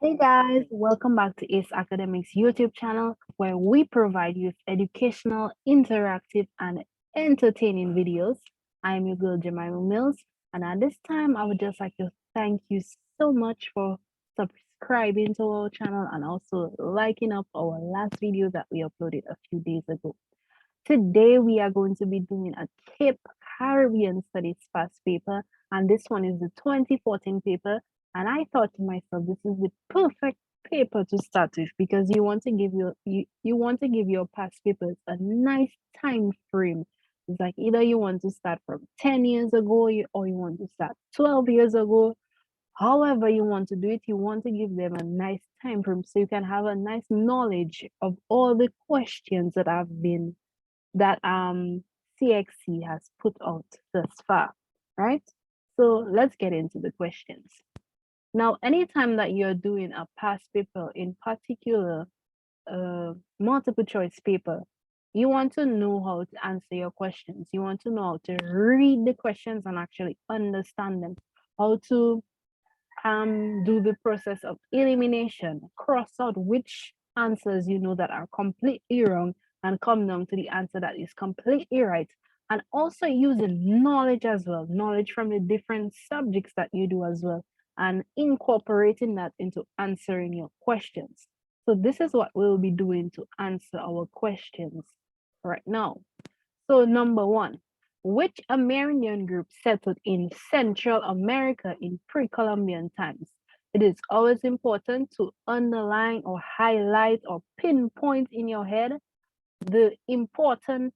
Hey guys, welcome back to Ace Academics YouTube channel where we provide you with educational, interactive, and entertaining videos. I am your girl Jemima Mills, and at this time, I would just like to thank you so much for subscribing to our channel and also liking up our last video that we uploaded a few days ago. Today, we are going to be doing a Cape Caribbean Studies past paper, and this one is the 2014 paper. And I thought to myself, this is the perfect paper to start with because you want to give you want to give your past papers a nice time frame. It's like either you want to start from 10 years ago or you want to start 12 years ago. However you want to do it, you want to give them a nice time frame so you can have a nice knowledge of all the questions that CXC has put out thus far, right? So let's get into the questions. Now, anytime that you're doing a past paper, in particular, multiple choice paper, you want to know how to answer your questions. You want to know how to read the questions and actually understand them, how to do the process of elimination, cross out which answers you know that are completely wrong and come down to the answer that is completely right. And also using knowledge as well, knowledge from the different subjects that you do as well, and incorporating that into answering your questions. So this is what we'll be doing to answer our questions right now. So number one, which Amerindian group settled in Central America in pre-Columbian times? It is always important to underline or highlight or pinpoint in your head the important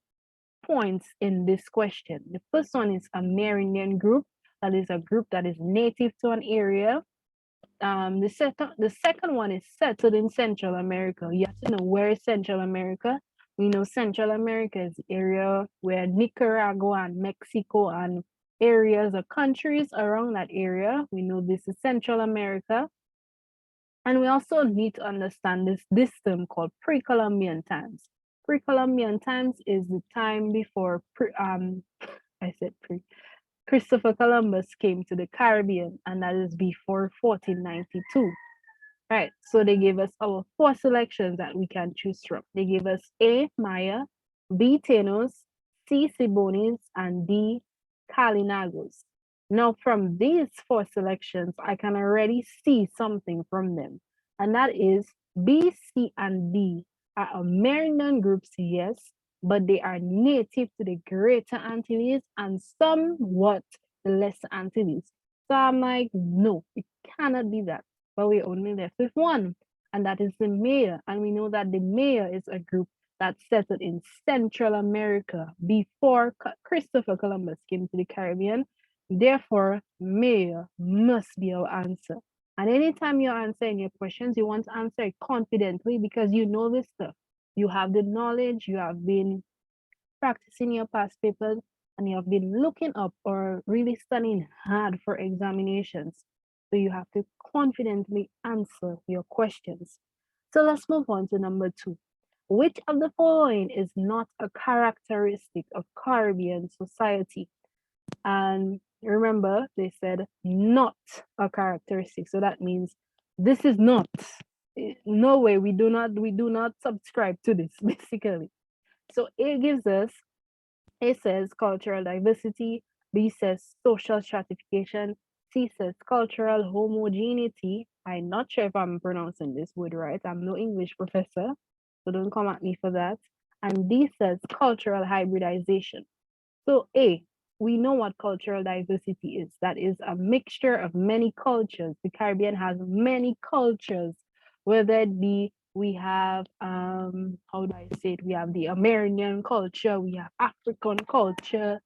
points in this question. The first one is Amerindian group. That is a group that is native to an area. The second one is settled in Central America. You have to know where is Central America. We know Central America is the area where Nicaragua and Mexico and areas or countries around that area. We know this is Central America. And we also need to understand this term called pre-Columbian times. Pre-Columbian times is the time before I said pre Christopher Columbus came to the Caribbean, and that is before 1492. Right, so they gave us our four selections that we can choose from. They gave us A, Maya, B, Tanos, C, Cibonis, and D, Kalinagos. Now, from these four selections, I can already see something from them, and that is B, C, and D are American groups, yes, but they are native to the Greater Antilles and somewhat the Lesser Antilles. So I'm like, no, it cannot be that. But we're only left with one, and that is the Maya. And we know that the Maya is a group that settled in Central America before Christopher Columbus came to the Caribbean. Therefore, Maya must be our answer. And anytime you're answering your questions, you want to answer it confidently because you know this stuff. You have the knowledge, you have been practicing your past papers, and you have been looking up or really studying hard for examinations. So you have to confidently answer your questions. So let's move on to number two. Which of the following is not a characteristic of Caribbean society? And remember, they said not a characteristic. So that means this is not. No way, we do not subscribe to this, basically. So it says cultural diversity, B says social stratification, C says cultural homogeneity. I'm not sure if I'm pronouncing this word right. I'm no English professor, so don't come at me for that. And D says cultural hybridization. So A, we know what cultural diversity is. That is a mixture of many cultures. The Caribbean has many cultures, whether it be we have how do I say it? We have the American culture, we have African culture,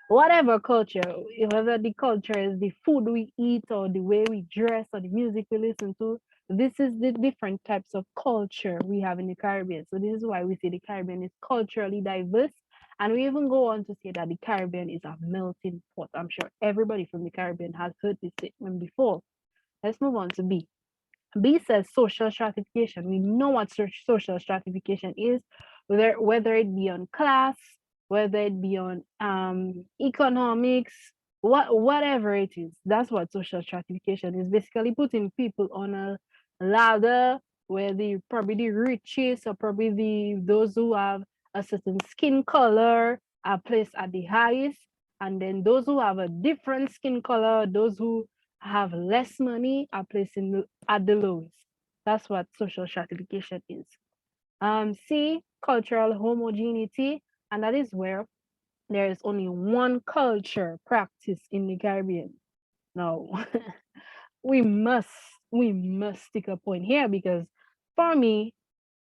whatever culture, whether the culture is the food we eat or the way we dress or the music we listen to, this is the different types of culture we have in the Caribbean. So this is why we say the Caribbean is culturally diverse. And we even go on to say that the Caribbean is a melting pot. I'm sure everybody from the Caribbean has heard this statement before. Let's move on to B. B says social stratification. We know what social stratification is, whether it be on class, whether it be on economics, whatever it is. That's what social stratification is. Basically putting people on a ladder where probably the richest or probably those who have a certain skin color are placed at the highest, and then those who have a different skin color, those who have less money are placed at the lowest. That's what social stratification is. C, cultural homogeneity, and that is where there is only one culture practiced in the Caribbean. Now, we must we must stick a point here because for me,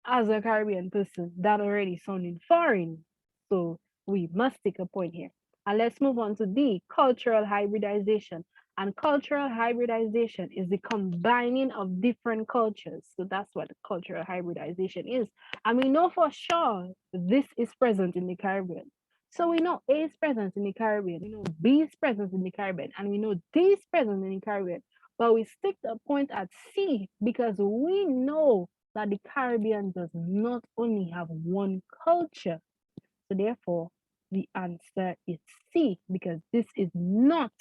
as a Caribbean person, that already sounding foreign. So we must take a point here. And let's move on to D, cultural hybridization. And cultural hybridization is the combining of different cultures. So that's what cultural hybridization is. And we know for sure this is present in the Caribbean. So we know A is present in the Caribbean, we know B is present in the Caribbean, and we know D is present in the Caribbean. But we stick the point at C because we know that the Caribbean does not only have one culture. So therefore, the answer is C because this is not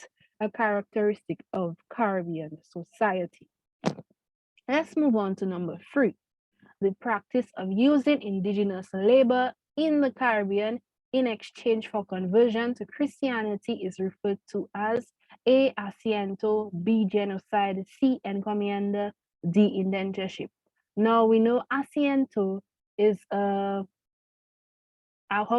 a characteristic of Caribbean society. Let's move on to number 3. The practice of using indigenous labor in the Caribbean in exchange for conversion to Christianity is referred to as A, asiento, B, genocide, C, encomienda, D, indentureship. Now we know asiento is how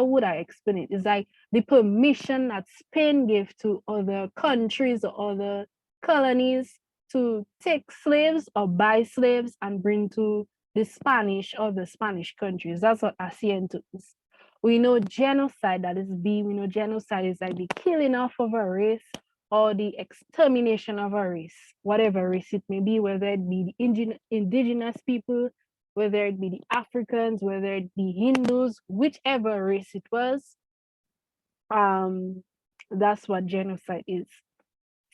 would I explain it? It's like the permission that Spain gave to other countries or other colonies to take slaves or buy slaves and bring to the Spanish or the Spanish countries. That's what asiento is. We know genocide, that is B. We know genocide is like the killing off of a race or the extermination of a race, whatever race it may be, whether it be the indigenous people, whether it be the Africans, whether it be Hindus, whichever race it was, that's what genocide is.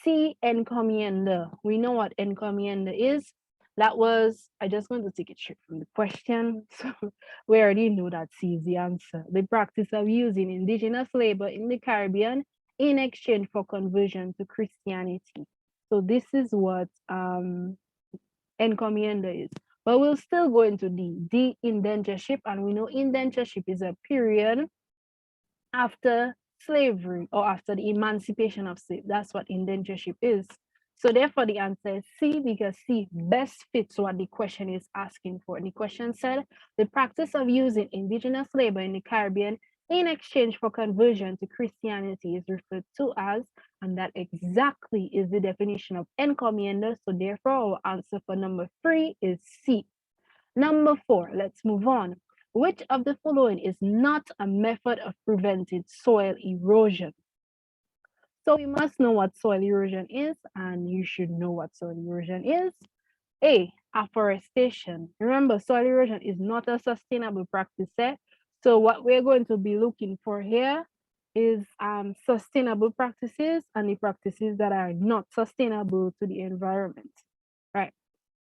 C, encomienda. We know what encomienda is. That was, I just want to take it straight from the question. So we already know that C is the answer. The practice of using indigenous labor in the Caribbean in exchange for conversion to Christianity. So this is what encomienda is. But we'll still go into the indentureship, and we know indentureship is a period after slavery or after the emancipation of slaves. That's what indentureship is. So therefore the answer is C because C best fits what the question is asking for. The question said, the practice of using indigenous labor in the Caribbean in exchange for conversion to Christianity is referred to as, and that exactly is the definition of encomienda. So therefore our answer for number 3 is C. Number 4, let's move on. Which of the following is not a method of preventing soil erosion? So we must know what soil erosion is, and you should know what soil erosion is. A, afforestation. Remember, soil erosion is not a sustainable practice. So what we're going to be looking for here is sustainable practices and the practices that are not sustainable to the environment, right?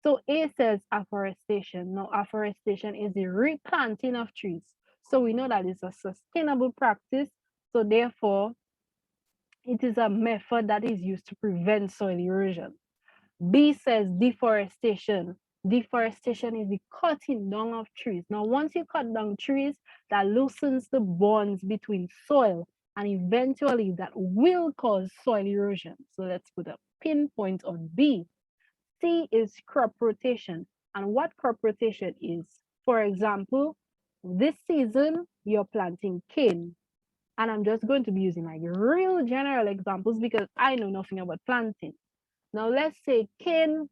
So A says afforestation. Now, afforestation is the replanting of trees. So we know that it's a sustainable practice. So therefore, it is a method that is used to prevent soil erosion. B says deforestation. Deforestation is the cutting down of trees. Now, once you cut down trees, that loosens the bonds between soil, and eventually that will cause soil erosion. So let's put a pinpoint on B. C is crop rotation. And what crop rotation is, for example, this season you're planting cane. And I'm just going to be using like real general examples because I know nothing about planting. Now let's say cane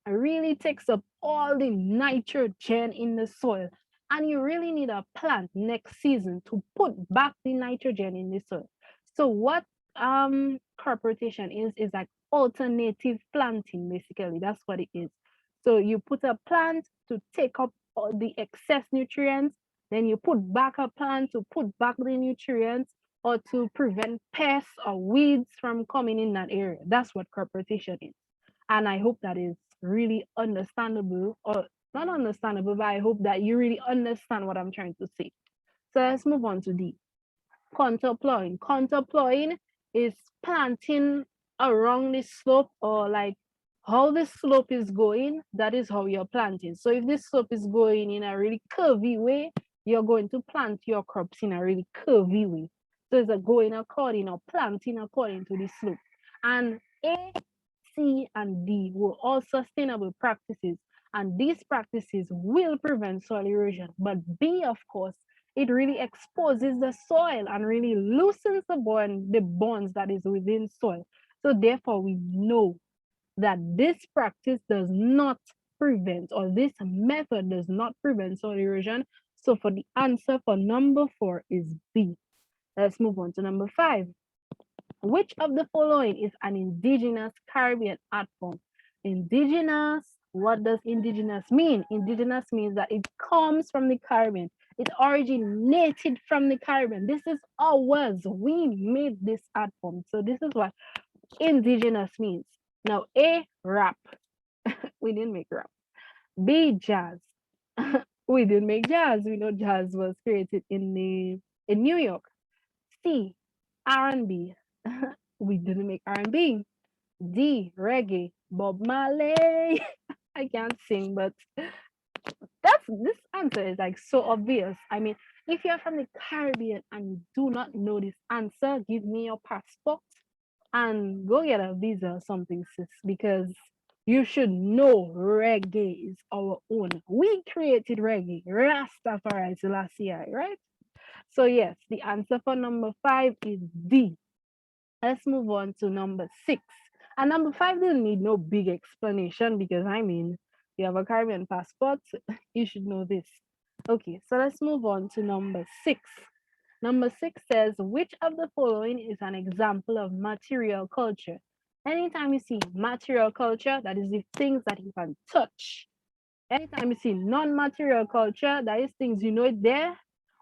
really takes up all the nitrogen in the soil, and you really need a plant next season to put back the nitrogen in the soil. So what crop rotation is like alternative planting, basically. That's what it is. So you put a plant to take up all the excess nutrients, then you put back a plant to put back the nutrients or to prevent pests or weeds from coming in that area. That's what crop rotation is. And I hope that is really understandable, or not understandable, but I hope that you really understand what I'm trying to say. So let's move on to the counterploughing. Counterploughing is planting around the slope, or like how the slope is going, that is how you're planting. So if this slope is going in a really curvy way, you're going to plant your crops in a really curvy way. So it's a going according or planting according to the slope. And A, C, and D were all sustainable practices. And these practices will prevent soil erosion. But B, of course, it really exposes the soil and really loosens the bonds that is within soil. So therefore, we know that this practice does not prevent, or this method does not prevent soil erosion. So for the answer for number 4 is B. Let's move on to number 5. Which of the following is an indigenous Caribbean art form? Indigenous, what does indigenous mean? Indigenous means that it comes from the Caribbean. It originated from the Caribbean. This is ours. We made this art form. So this is what indigenous means. Now, A, rap. We didn't make rap. B, jazz. We didn't make jazz. We know jazz was created in New York. C, R&B. We didn't make R&B. D, reggae. Bob Marley. I can't sing, but this answer is like so obvious. I mean, if you're from the Caribbean and you do not know this answer, give me your passport and go get a visa or something, sis, because you should know reggae is our own. We created reggae, Rastafari Selassie, right? So yes, the answer for number 5 is D. Let's move on to number 6. And number 5 doesn't need no big explanation because I mean, you have a Caribbean passport, you should know this. Okay, so let's move on to number 6. Number 6 says, which of the following is an example of material culture? Anytime you see material culture, that is the things that you can touch. Anytime you see non-material culture, that is things you know it there,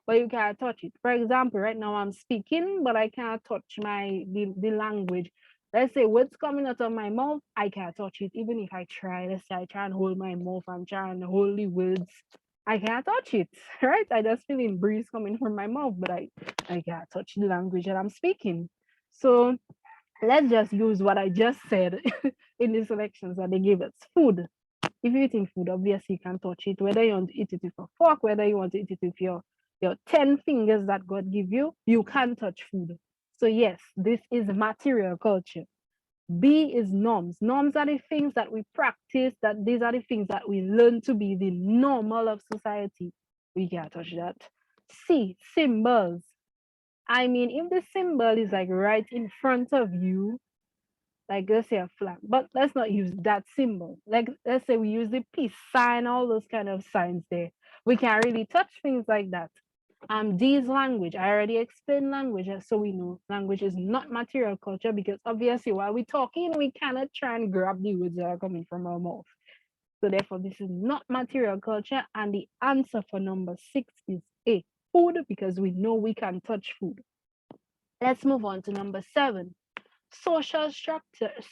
but you can't touch it. For example, right now I'm speaking, but I can't touch the language. Let's say what's coming out of my mouth, I can't touch it. Even if I try, let's say I try and hold my mouth and try and hold the words, I can't touch it, right? I just feel in breeze coming from my mouth, but I can't touch the language that I'm speaking. So let's just use what I just said in the selections that they gave us. Food. If you're eating food, obviously you can touch it, whether you want to eat it with a fork, whether you want to eat it with your 10 fingers that God give you can touch food. So yes, this is material culture. B is norms. Norms are the things that we practice, that these are the things that we learn to be the normal of society. We can't touch that. C, symbols. I mean, if the symbol is like right in front of you, like let's say a flag, but let's not use that symbol. Like let's say we use the peace sign, all those kind of signs there. We can't really touch things like that. D is language. I already explained language, so we know language is not material culture because obviously while we're talking, we cannot try and grab the words that are coming from our mouth. So therefore, this is not material culture, and the answer for number 6 is A, food, because we know we can touch food. Let's move on to number 7. Social structures.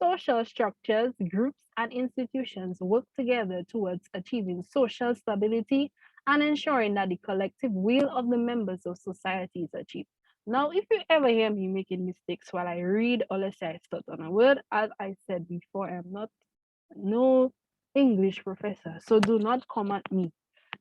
Social structures, groups, and institutions work together towards achieving social stability and ensuring that the collective will of the members of society is achieved. Now, if you ever hear me making mistakes while I read, or let's say I stutter on a word, as I said before, I'm not no English professor, so do not come at me.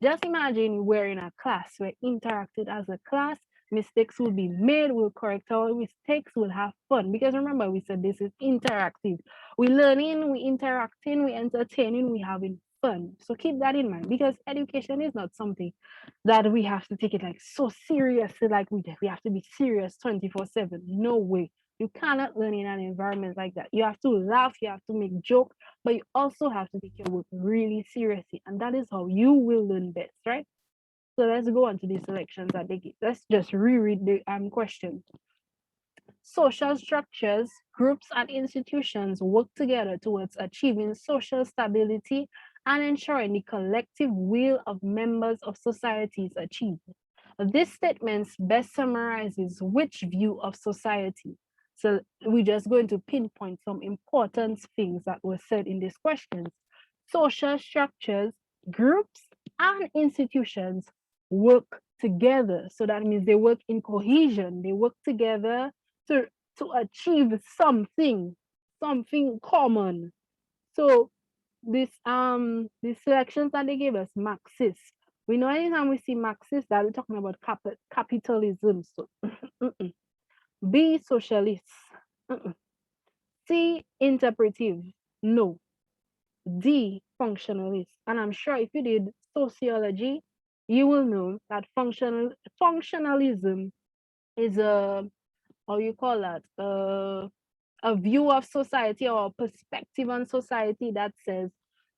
Just imagine we're in a class, we're interacted as a class, mistakes will be made, we'll correct our mistakes, we'll have fun. Because remember, we said this is interactive. We learning, we interacting, we entertaining, we having fun. So keep that in mind because education is not something that we have to take it like so seriously, like we have to be serious 24/7. No way. You cannot learn in an environment like that. You have to laugh, you have to make jokes, but you also have to take your work really seriously. And that is how you will learn best, right? So let's go on to the selections that they give. Let's just reread the question. Social structures, groups, and institutions work together towards achieving social stability and ensuring the collective will of members of society is achieved. This statement best summarizes which view of society. So we're just going to pinpoint some important things that were said in these questions. Social structures, groups, and institutions work together. So that means they work in cohesion. They work together to achieve something. something common. So these selections that they gave us, Marxist. We know anytime we see Marxist that we're talking about capitalism. So B socialist. C interpretive. No. D functionalist. And I'm sure if you did sociology, you will know that functionalism is a, how you call that, a view of society or a perspective on society that says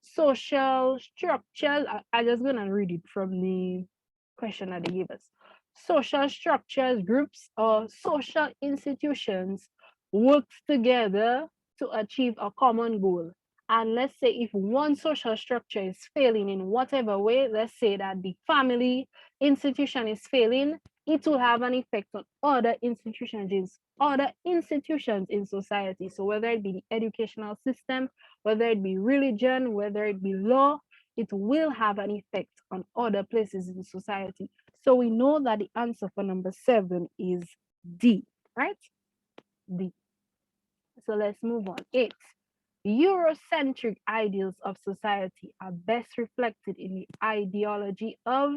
social structures. I just gonna read it from the question that they gave us. Social structures, groups, or social institutions works together to achieve a common goal. And let's say if one social structure is failing in whatever way, let's say that the family institution is failing, it will have an effect on other institutions in society. So whether it be the educational system, whether it be religion, whether it be law, it will have an effect on other places in society. So we know that the answer for number 7 is D, right? D. So let's move on. 8. Eurocentric ideals of society are best reflected in the ideology of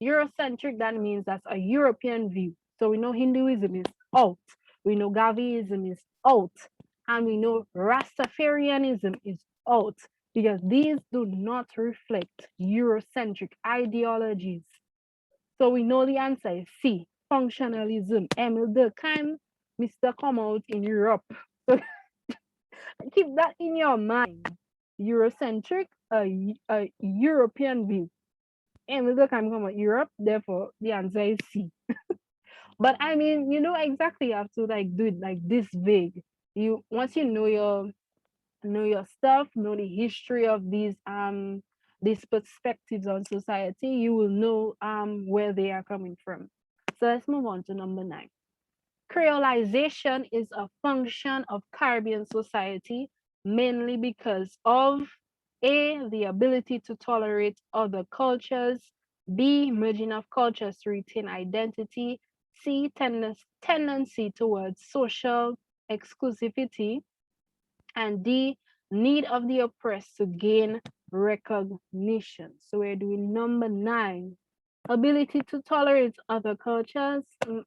Eurocentric. That means that's a European view. So we know Hinduism is out, we know Galvaism is out, and we know Rastafarianism is out, because these do not reflect Eurocentric ideologies. So we know the answer is C, functionalism. Emil Durkheim, Mr. Come out in Europe. So keep that in your mind. Eurocentric, a European view. And we look, I'm coming from Europe, therefore the answer is C. But I mean, you know exactly, you have to like do it like this vague. You once you know your stuff, know the history of these perspectives on society, you will know where they are coming from. So let's move on to number 9. Creolization is a function of Caribbean society mainly because of A, the ability to tolerate other cultures, B, merging of cultures to retain identity, C, tendency towards social exclusivity, and D, need of the oppressed to gain recognition. So we're doing number 9. Ability to tolerate other cultures.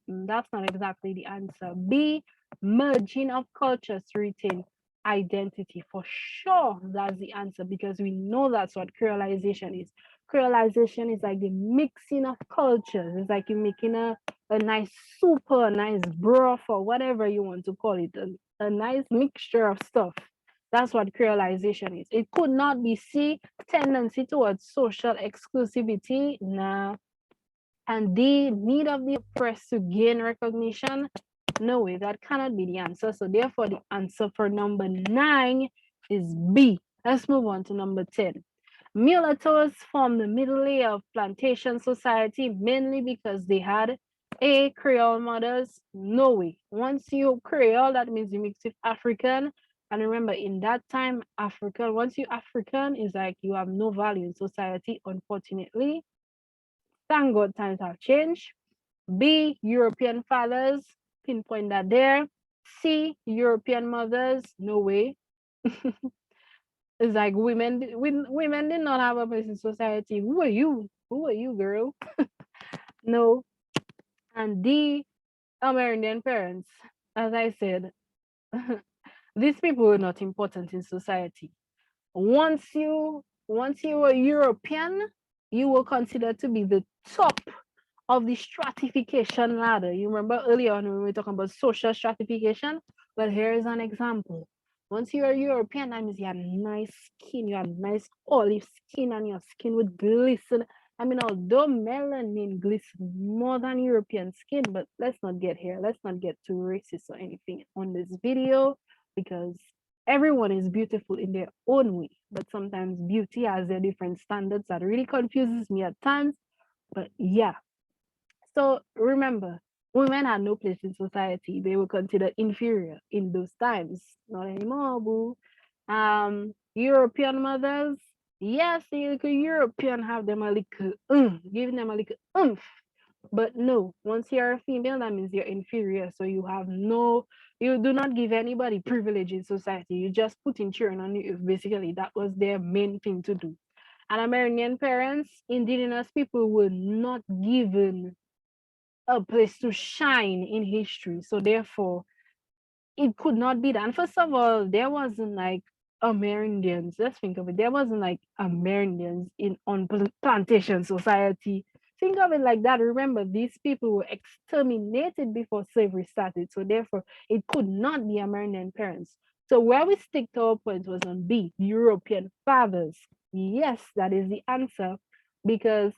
That's not exactly the answer. B, merging of cultures to retain identity. For sure, that's the answer, because we know that's what creolization is. Creolization is like the mixing of cultures. It's like you're making a nice soup or a nice broth or whatever you want to call it, a nice mixture of stuff. That's what creolization is. It could not be C, tendency towards social exclusivity. Nah. And the need of the oppressed to gain recognition. No way, that cannot be the answer. So therefore, the answer for number 9 is B. Let's move on to number 10. Mulattoes formed the middle layer of plantation society mainly because they had A, Creole mothers. No way. Once you Creole, that means you mix with African. And remember, in that time, African, once you African, is like you have no value in society, unfortunately. Thank God times have changed. B, European fathers, pinpoint that there. C, European mothers, no way. It's like women did not have a place in society. Who are you? Who are you, girl? No. And D, American parents. As I said, these people were not important in society. Once you are European, you were considered to be the top of the stratification ladder. You remember earlier on when we were talking about social stratification? Well, here is an example. Once you are European, that means you have nice skin, you have nice olive skin, and your skin would glisten. I mean, although melanin glistens more than European skin, but let's not get here. Let's not get too racist or anything on this video, because everyone is beautiful in their own way. But sometimes beauty has their different standards that really confuses me at times. But yeah, so remember, women had no place in society. They were considered inferior in those times. Not anymore, boo. European mothers, yes, the little European have them a little, giving them a little oomph. But no, once you're a female, that means you're inferior. So you do not give anybody privilege in society. You just put in children on you. Basically, that was their main thing to do. And American parents, indigenous people were not given a place to shine in history. So therefore, it could not be done. First of all, there wasn't like Amerindians. Let's think of it. There wasn't like Amerindians in on plantation society. Think of it like that. Remember, these people were exterminated before slavery started. So therefore, it could not be Amerindian parents. So where we stick to our point was on B, European fathers. Yes, that is the answer. Because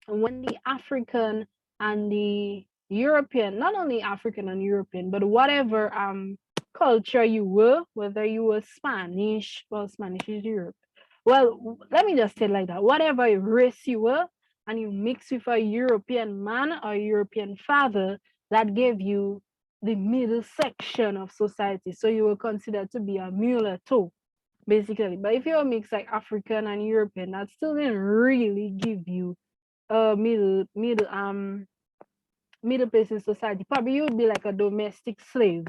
when the African and the European, not only African and European, but whatever culture you were, whether you were Spanish, well, Spanish is Europe. Well, let me just say it like that. Whatever race you were, and you mix with a European man or European father, that gave you the middle section of society. So you were considered to be a mulatto, basically. But if you mix like African and European, that still didn't really give you middle place in society. Probably you would be like a domestic slave,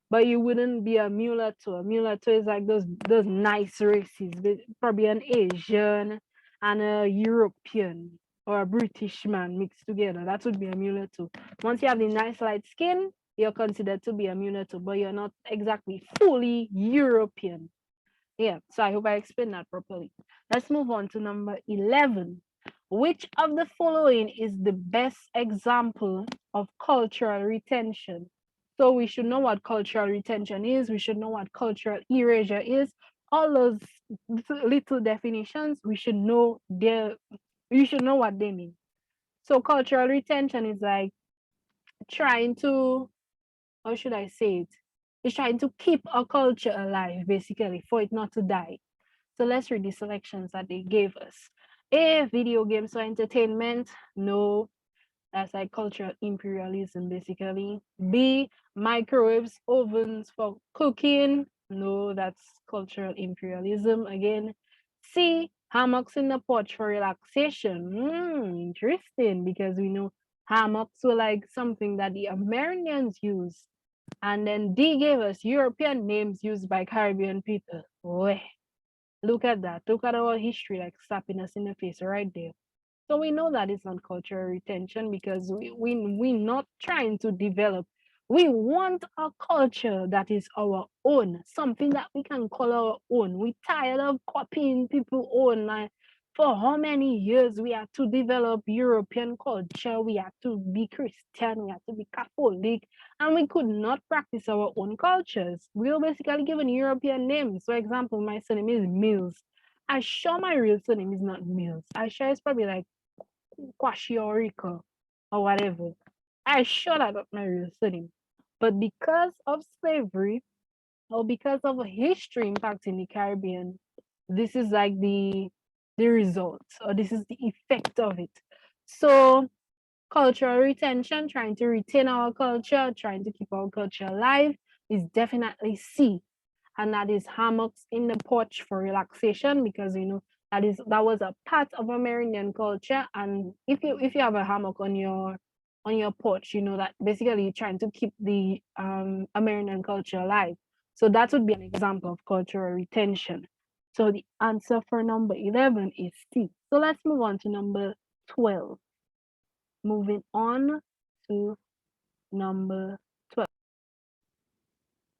but you wouldn't be a mulatto. A mulatto is like those nice races, probably an Asian and a European or a British man mixed together. That would be a mulatto. Once you have the nice light skin, you're considered to be a mulatto, but you're not exactly fully European. Yeah, so I hope I explained that properly. Let's move on to number 11. Which of the following is the best example of cultural retention? So we should know what cultural retention is. We should know what cultural erasure is. All those little definitions, you should know what they mean. So cultural retention is like trying to, how should I say it? It's trying to keep a culture alive, basically, for it not to die. So let's read the selections that they gave us. A, video games for entertainment. No, that's like cultural imperialism, basically. B, microwaves, ovens for cooking. No, that's cultural imperialism again. C, hammocks in the porch for relaxation. Interesting, because we know hammocks were like something that the Americans used. And then D gave us European names used by Caribbean people. Boy, look at that. Look at our history like slapping us in the face right there. So we know that it's not cultural retention because we're not trying to develop. We want a culture that is our own, something that we can call our own. We're tired of copying people's own. Like, for how many years we have to develop European culture, we have to be Christian, we have to be Catholic, and we could not practice our own cultures. We were basically given European names. For example, my surname is Mills. I sure my real surname is not Mills. I sure it's probably like Kwashioriko or whatever. I sure that not my real surname. But because of slavery or because of a history impacting the Caribbean, this is like the result, or this is the effect of it. So cultural retention, trying to retain our culture, trying to keep our culture alive, is definitely C, and that is hammocks in the porch for relaxation, because that was a part of American culture. And if you have a hammock on your porch, you know that basically you're trying to keep the American culture alive. So that would be an example of cultural retention. So the answer for number 11 is C. So let's move on to number 12. Moving on to number 12.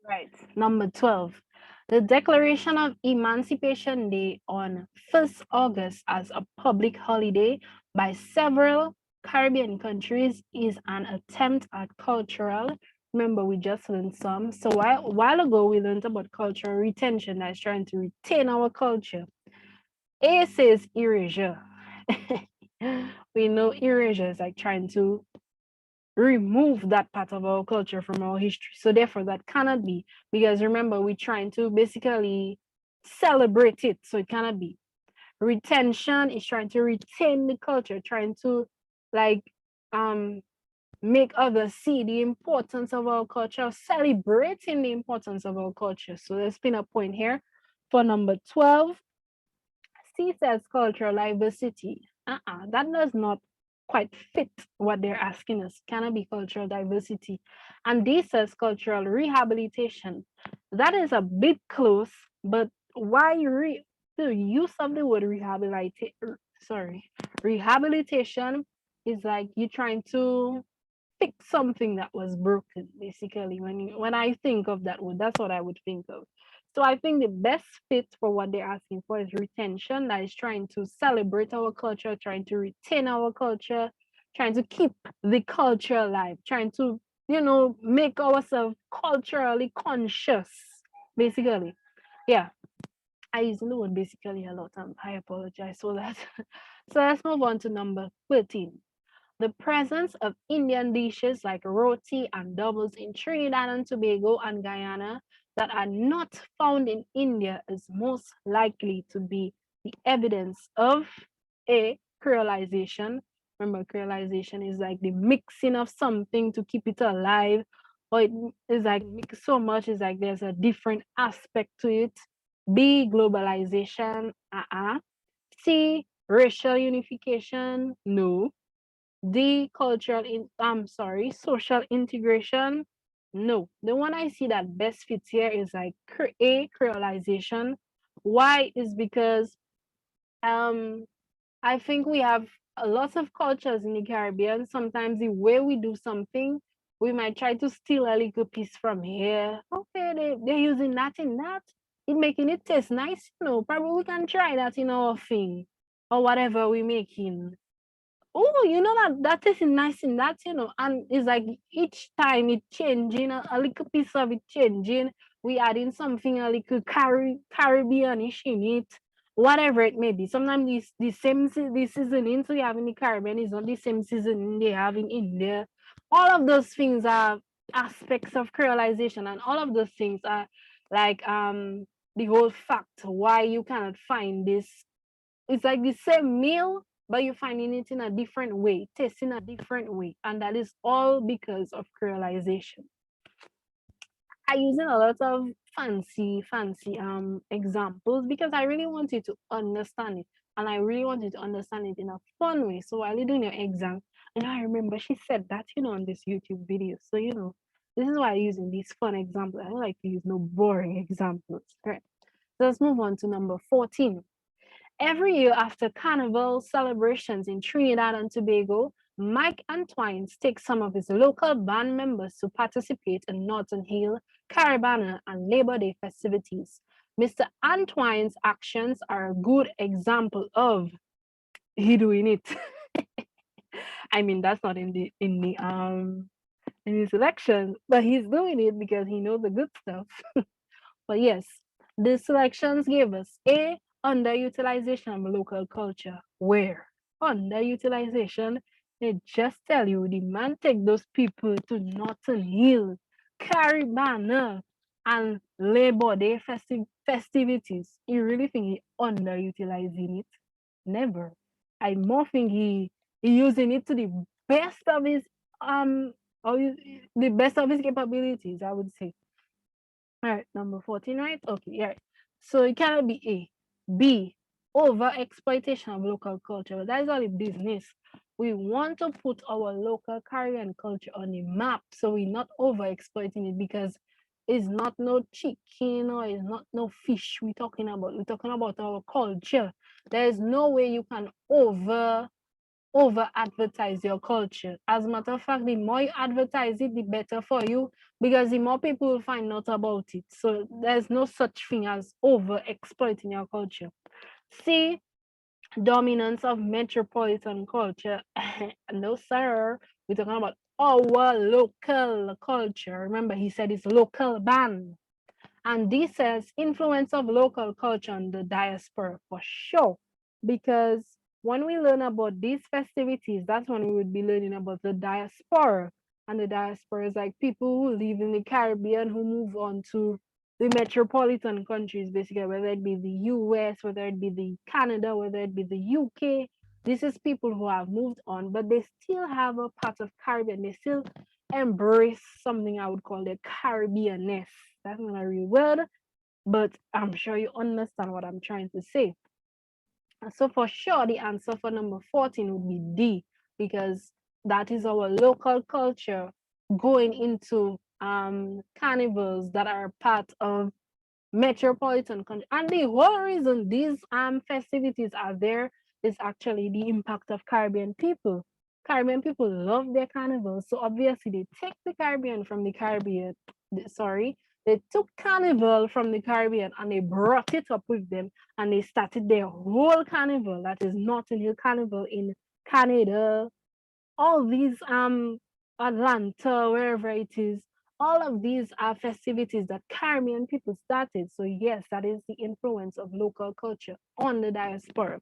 Right, number 12. The Declaration of Emancipation Day on 1st August as a public holiday by several Caribbean countries is an attempt at cultural. Remember, we just learned some. So a while ago, we learned about cultural retention, that's trying to retain our culture. A says erasure. We know erasure is like trying to remove that part of our culture from our history. So therefore, that cannot be, because remember, we're trying to basically celebrate it. So it cannot be. Retention is trying to retain the culture, trying to like make others see the importance of our culture, celebrating the importance of our culture. So there's been a point here for number 12. C says cultural diversity. That does not quite fit what they're asking us. Cannabis cultural diversity. And this says cultural rehabilitation. That is a bit close, but why the use of the word rehabilitation is like you trying to fix something that was broken, basically. When I think of that word, that's what I would think of. So I think the best fit for what they're asking for is retention, that is trying to celebrate our culture, trying to retain our culture, trying to keep the culture alive, trying to, make ourselves culturally conscious, basically. Yeah. I use the word basically a lot. I apologize for that. So let's move on to number 13. The presence of Indian dishes like roti and doubles in Trinidad and Tobago and Guyana that are not found in India is most likely to be the evidence of a creolization. Remember, creolization is like the mixing of something to keep it alive, or it is like mix so much, it's like there's a different aspect to it. B, globalization, C, racial unification, no. D, social integration. No, the one I see that best fits here is like A, creolization. Why is because um I think we have a lot of cultures in the Caribbean. Sometimes the way we do something, we might try to steal a little piece from here. Okay, they're using that in that. It making it taste nice, Probably we can try that in our thing or whatever we making. Oh, that tastes nice in that, and it's like each time it changing, a little piece of it changing. We adding something a little Caribbeanish in it, whatever it may be. Sometimes the seasoning we have in the Caribbean is not the same seasoning they have in India. All of those things are aspects of creolization, and all of those things are like the whole fact why you cannot find this. It's like the same meal, but you're finding it in a different way, tasting a different way. And that is all because of creolization. I using a lot of fancy examples because I really want you to understand it. And I really want you to understand it in a fun way. So while you're doing your exam, and I remember she said that, on this YouTube video. So, this is why I'm using these fun examples. I don't like to use no boring examples. All right. So let's move on to number 14. Every year after Carnival celebrations in Trinidad and Tobago, Mike Antwines takes some of his local band members to participate in Northern Hill, Caribana, and Labor Day festivities. Mr. Antwines' actions are a good example of he doing it. I mean, that's not in his election, but he's doing it because he knows the good stuff. But yes, the selections gave us A, underutilization of local culture. Where? Underutilization. They just tell you the man take those people to Northern Hill, Caribana, and Labor Day festivities. You really think he underutilizing it? Never. I more think he using it to the best of his the best of his capabilities, I would say. All right, number 14, right? Okay, yeah. So it cannot be A. B, over exploitation of local culture. That is all the business. We want to put our local Caribbean culture on the map, so we're not over exploiting it because it's not no chicken or it's not no fish we're talking about. We're talking about our culture. There is no way you can over advertise your culture. As a matter of fact, the more you advertise it, the better for you because the more people will find out about it. So there's no such thing as over exploiting your culture. C, dominance of metropolitan culture. No, sir. We're talking about our local culture. Remember, he said it's local band. And this says influence of local culture on the diaspora for sure. Because when we learn about these festivities, that's when we would be learning about the diaspora. And the diaspora is like people who live in the Caribbean who move on to the metropolitan countries, basically, whether it be the US, whether it be the Canada, whether it be the UK. This is people who have moved on, but they still have a part of Caribbean. They still embrace something I would call the Caribbeanness. That's not a real word, but I'm sure you understand what I'm trying to say. So for sure, the answer for number 14 would be D, because that is our local culture going into carnivals that are part of metropolitan country. And the whole reason these festivities are there is actually the impact of Caribbean people. Caribbean people love their carnivals, so obviously they take the Caribbean from the Caribbean. Sorry, they took carnival from the Caribbean and they brought it up with them, and they started their whole carnival, that is Notting Hill Carnival in Canada, all these Atlanta, wherever it is, all of these are festivities that Caribbean people started. So yes, that is the influence of local culture on the diaspora.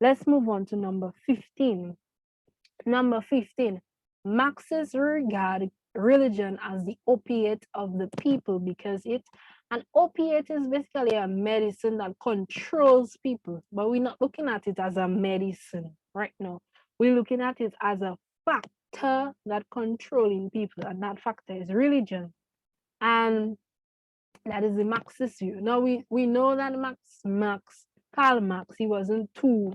Let's move on to number 15. Number 15, Marxists regard religion as the opiate of the people because an opiate is basically a medicine that controls people, but we're not looking at it as a medicine right now. We're looking at it as a factor that controlling people, and that factor is religion. And that is the Marxist view. Now we know that Karl Marx, he wasn't too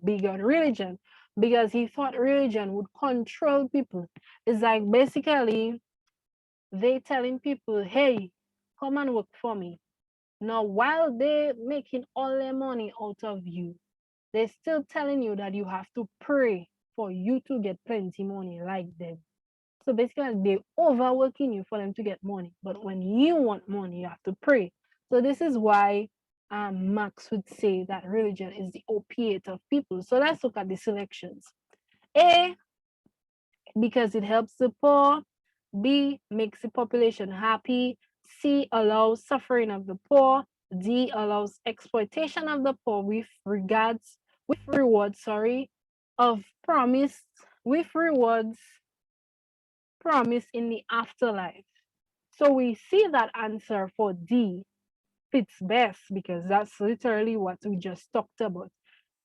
big on religion because he thought religion would control people. It's like basically they telling people, hey, come and work for me. Now, while they're making all their money out of you, they're still telling you that you have to pray for you to get plenty money like them. So basically, they're overworking you for them to get money. But when you want money, you have to pray. So this is why Marx would say that religion is the opiate of people. So let's look at the selections. A, because it helps the poor. B, makes the population happy. C, allows suffering of the poor. D, allows exploitation of the poor with rewards, of promise, with rewards promise in the afterlife. So we see that answer for D fits best because that's literally what we just talked about.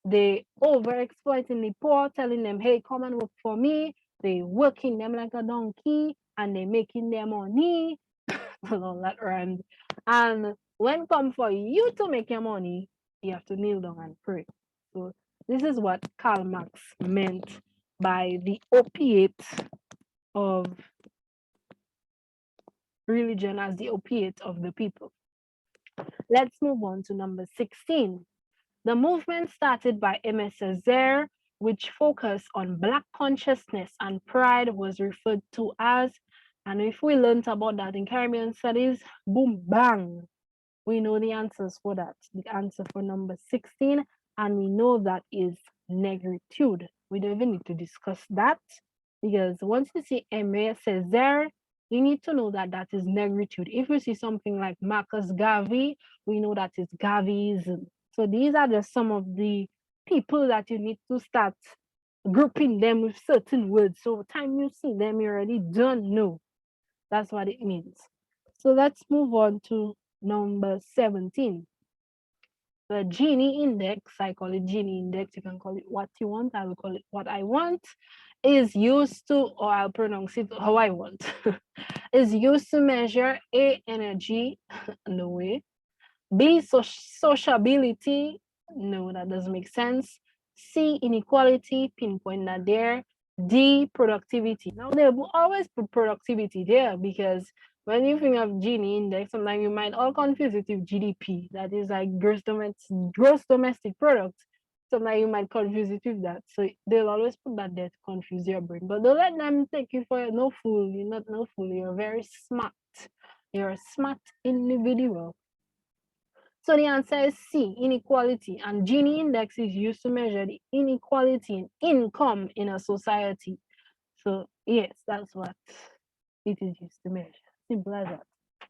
They over exploiting the poor, telling them, hey, come and work for me. They working them like a donkey and they making their money. All that rhymed. And when come for you to make your money, you have to kneel down and pray. So this is what Karl Marx meant by the opiate of religion as the opiate of the people. Let's move on to number 16. The movement started by Aimé Césaire, which focused on Black consciousness and pride, was referred to as, and if we learned about that in Caribbean studies, boom, bang, we know the answers for that. The answer for number 16, and we know that is negritude. We don't even need to discuss that because once you see Aimé Césaire, you need to know that that is negritude. If we see something like Marcus Garvey, we know that it's Garveyism. So these are just some of the people that you need to start grouping them with certain words. So time you see them, you already don't know. That's what it means. So let's move on to number 17. The Gini index, I call it Gini index, you can call it what you want, I will call it what I want, is used to, or I'll pronounce it how I want, is used to measure A, energy, no way, B, sociability, no, that doesn't make sense, C, inequality, pinpoint that there, D, productivity. Now they will always put productivity there because when you think of Gini index, sometimes you might all confuse it with GDP, that is like gross domestic product. Sometimes you might confuse it with that. So they'll always put that there to confuse your brain. But don't let them take you for no fool. You're not no fool. You're very smart. You're a smart individual. So the answer is C, inequality. And Gini index is used to measure the inequality in income in a society. So yes, that's what it is used to measure. Simple as that.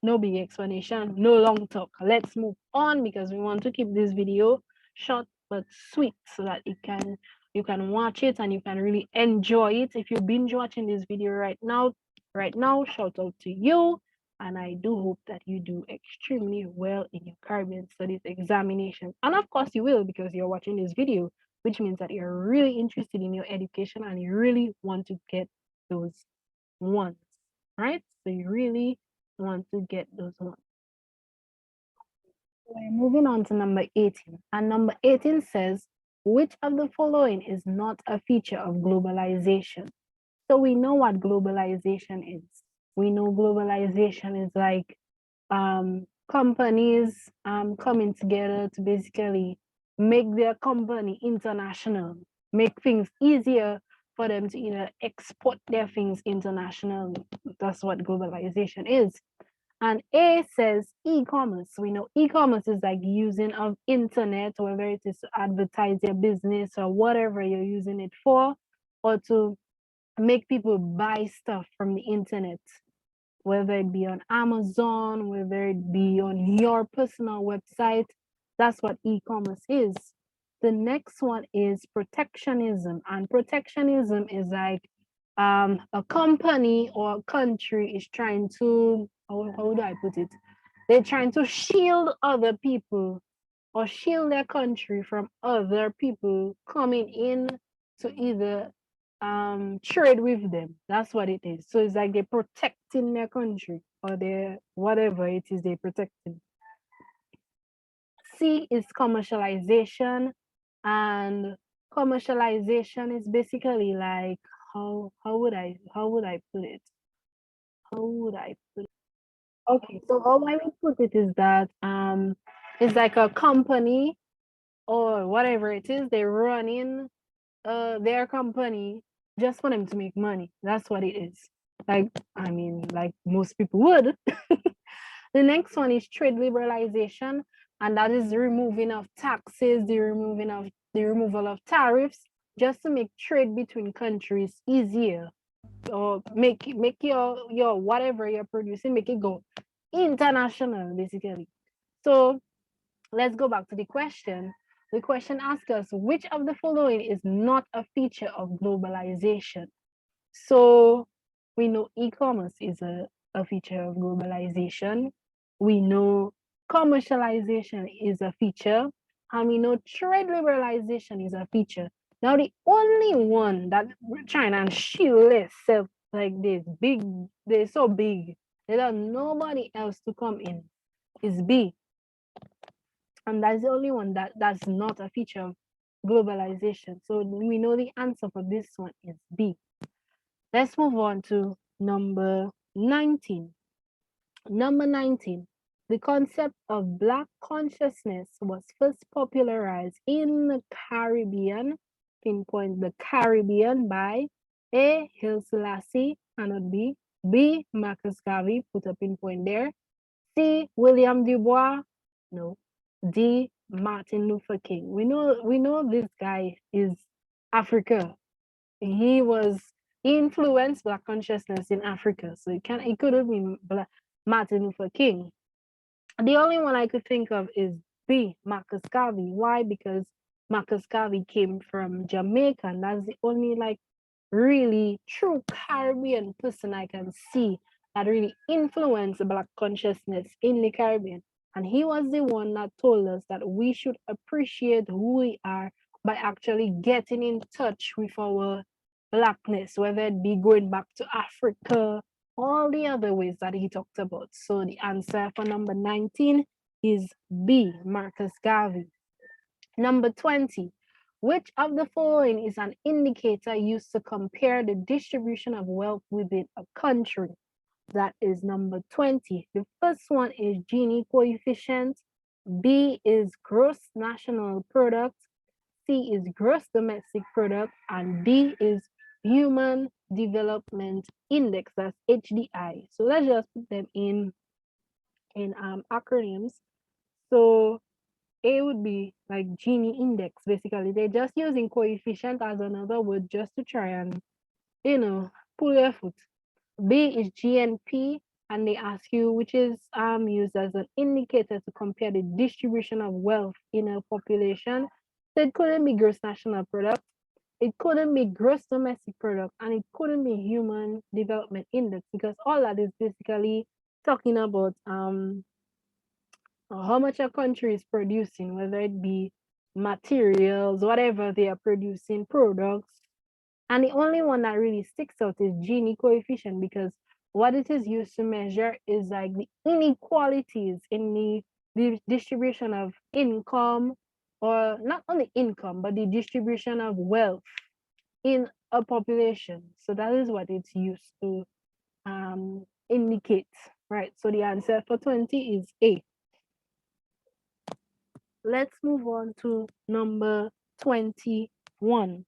No big explanation, no long talk. Let's move on because we want to keep this video short but sweet so that you can watch it and you can really enjoy it. If you've binge watching this video right now, shout out to you. And I do hope that you do extremely well in your Caribbean Studies examination. And of course you will because you're watching this video, which means that you're really interested in your education and you really want to get those ones, right? So you really want to get those ones. We're moving on to number 18. And number 18 says, Which of the following is not a feature of globalization? So we know what globalization is. We know globalization is like companies coming together to basically make their company international, make things easier for them to export their things internationally. That's what globalization is. And A says e-commerce. We know e-commerce is like using of internet, whether it is to advertise your business or whatever you're using it for, or to make people buy stuff from the internet, whether it be on Amazon, whether it be on your personal website. That's what e-commerce is. The next one is protectionism. And protectionism is like a company or a country is trying to, how do I put it? They're trying to shield other people or shield their country from other people coming in to either trade with them. That's what it is. So it's like they're protecting their country or their whatever it is they're protecting. C is commercialization, and commercialization is basically like how would I put it? How would I put it? Okay, so how I would put it is that it's like a company or whatever it is, they're running their company just for them to make money. That's what it is. Like, I mean, like most people would. The next one is trade liberalization, and that is the removing of taxes, the removal of tariffs, just to make trade between countries easier, or make your whatever you're producing, make it go international, basically. So let's go back to the question. The question asks us, which of the following is not a feature of globalization? So we know e-commerce is a feature of globalization. We know commercialization is a feature. And we know trade liberalization is a feature. Now, the only one that China and shield itself like this, big, they're so big, they have nobody else to come in, is B. And that's the only one that's not a feature of globalization. So we know the answer for this one is B. Let's move on to number 19. Number 19, the concept of Black consciousness was first popularized in the Caribbean, pinpoint the Caribbean by A. Haile Selassie, cannot be, B. Marcus Garvey, put a pinpoint there, C. William Du Bois, no, D. Martin Luther King. We know this guy is Africa. He influenced Black consciousness in Africa, so it could have been Martin Luther King. The only one I could think of is B. Marcus Garvey. Why? Because Marcus Garvey came from Jamaica, and that's the only like really true Caribbean person I can see that really influenced Black consciousness in the Caribbean. And he was the one that told us that we should appreciate who we are by actually getting in touch with our Blackness, whether it be going back to Africa, all the other ways that he talked about. So the answer for number 19 is B, Marcus Garvey. Number 20, which of the following is an indicator used to compare the distribution of wealth within a country? That is number 20. The first one is Gini coefficient, B is gross national product, C is gross domestic product, and D is human development index, that's HDI. So let's just put them in acronyms. So A would be like Gini index, basically. They're just using coefficient as another word just to try and, pull your foot. B is GNP, and they ask you which is used as an indicator to compare the distribution of wealth in a population. So it couldn't be gross national product, it couldn't be gross domestic product, and it couldn't be human development index, because all that is basically talking about how much a country is producing, whether it be materials, whatever they are producing, products. And the only one that really sticks out is Gini coefficient, because what it is used to measure is like the inequalities in the distribution of income, or not only income, but the distribution of wealth in a population. So that is what it's used to indicate, right? So the answer for 20 is A. Let's move on to number 21.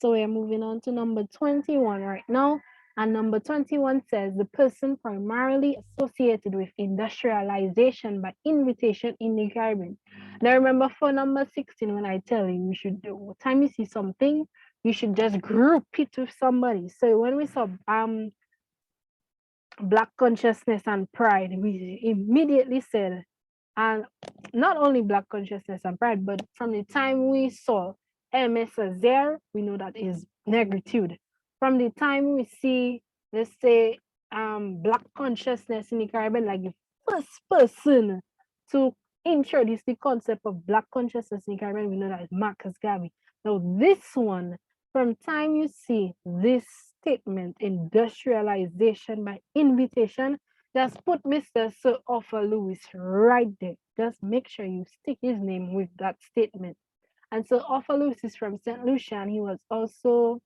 So we're moving on to number 21 right now. And number 21 says the person primarily associated with industrialization by invitation in the Caribbean. Now remember for number 16, when I tell you, you should do, time you see something, you should just group it with somebody. So when we saw Black consciousness and pride, we immediately said, and not only Black consciousness and pride, but from the time we saw MS as there, we know that is negritude. From the time we see, let's say, Black consciousness in the Caribbean, like the first person to introduce the concept of Black consciousness in the Caribbean, we know that is Marcus Garvey. Now, this one, from time you see this statement, industrialization by invitation, just put Mr. Sir Arthur Lewis right there. Just make sure you stick his name with that statement. And so Arthur Lewis is from St. Lucia, and he was also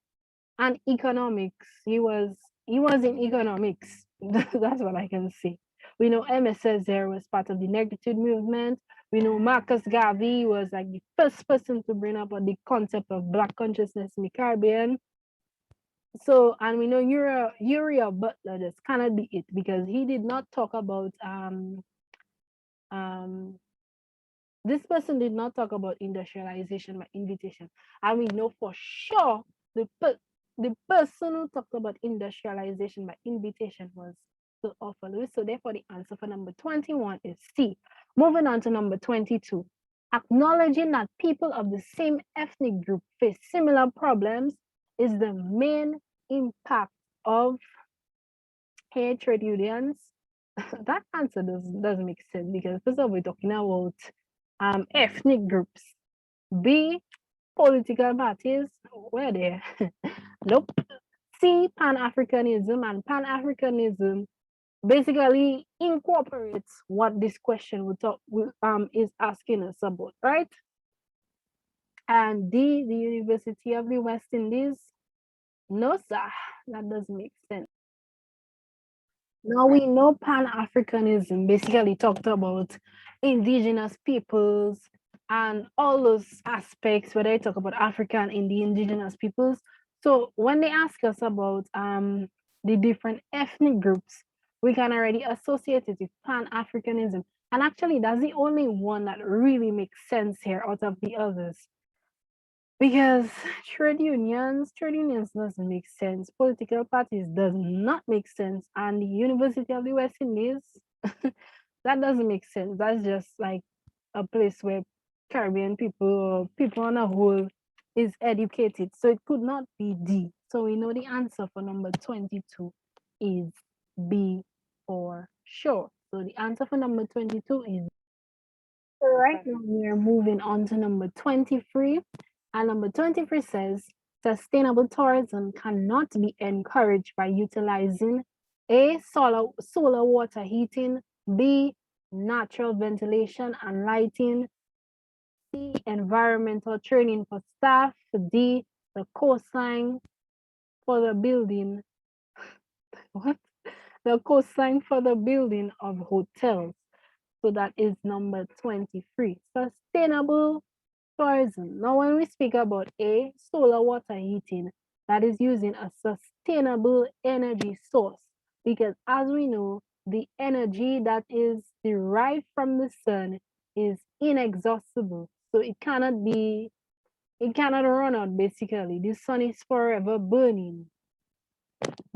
an economics. He was in economics. That's what I can say. We know MSS there was part of the negritude movement. We know Marcus Garvey was like the first person to bring up the concept of Black consciousness in the Caribbean. So, and we know Uriah Butler just cannot be it, because he did not talk about this person did not talk about industrialization by invitation. And we know for sure the person who talked about industrialization by invitation was Sir Arthur Lewis. So therefore the answer for number 21 is C. Moving on to number 22. Acknowledging that people of the same ethnic group face similar problems is the main impact of trade unions. That answer doesn't make sense, because first of all, we're talking about ethnic groups. B, political parties. Where there? Nope. C, Pan-Africanism, and Pan-Africanism basically incorporates what this question is asking us about, right? And D, the University of the West Indies. No, sir, that doesn't make sense. Now we know Pan-Africanism basically talked about indigenous peoples and all those aspects where they talk about African and the indigenous peoples. So when they ask us about the different ethnic groups, we can already associate it with Pan-Africanism. And actually, that's the only one that really makes sense here out of the others. Because trade unions doesn't make sense. Political parties does not make sense. And the University of the West Indies, that doesn't make sense. That's just like a place where Caribbean people or people on a whole is educated. So it could not be D. So we know the answer for number 22 is B for sure. So the answer for number 22 is so right now we're moving on to number 23. And number 23 says sustainable tourism cannot be encouraged by utilizing A, solar water heating, B, natural ventilation and lighting, C, environmental training for staff, D, the coastline for the building. What? The coastline for the building of hotels. So that is number 23. Sustainable tourism. Now, when we speak about A, solar water heating, that is using a sustainable energy source, because as we know, the energy that is derived from the sun is inexhaustible. So it cannot run out basically. The sun is forever burning.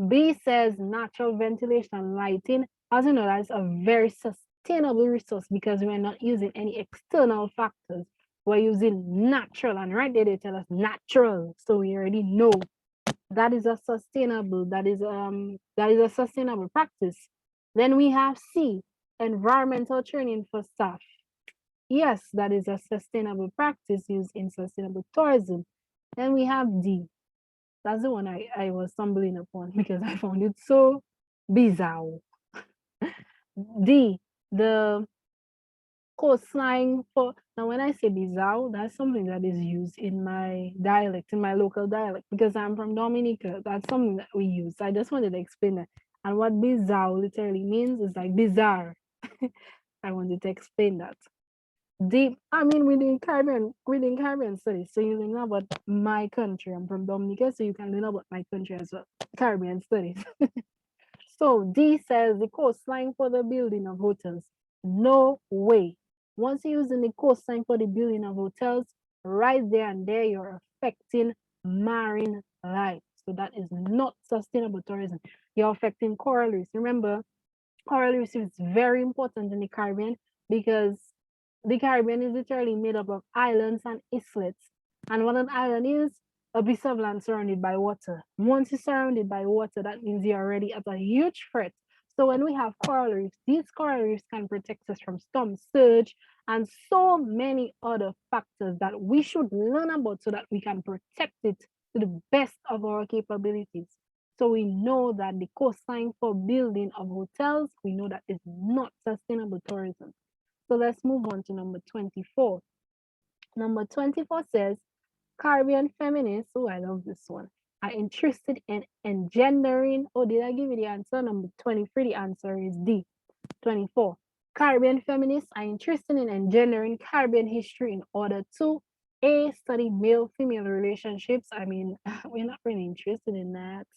B says natural ventilation lighting. As you know, that's a very sustainable resource, because we're not using any external factors. We're using natural, and right there they tell us natural. So we already know that is a sustainable practice. Then we have C, environmental training for staff. Yes, that is a sustainable practice used in sustainable tourism. Then we have D. That's the one I was stumbling upon because I found it so bizarre. D, the coastline for, now when I say bizarre, that's something that is used in my dialect, in my local dialect, because I'm from Dominica. That's something that we use. I just wanted to explain that. And what bizarre literally means is like bizarre. I wanted to explain that. Deep, I mean, within Caribbean studies, so you learn about my country. I'm from Dominica, so you can learn about my country as well. Caribbean studies. So D says the coastline for the building of hotels. No way. Once you're using the coastline for the building of hotels, right there and there, you're affecting marine life. So that is not sustainable tourism. You're affecting coral reefs. Remember, coral reefs is very important in the Caribbean because the Caribbean is literally made up of islands and islets. And what an island is, a piece of land surrounded by water. Once you're surrounded by water, that means you're already at a huge threat. So when we have coral reefs, these coral reefs can protect us from storm surge and so many other factors that we should learn about so that we can protect it to the best of our capabilities. So we know that the coastline for building of hotels, we know that is not sustainable tourism. So let's move on to number 24. Number 24 says, Caribbean feminists, oh, I love this one, are interested in engendering, oh, did I give you the answer? Number 23, the answer is D. 24. Caribbean feminists are interested in engendering Caribbean history in order to A, study male-female relationships. I mean, we're not really interested in that.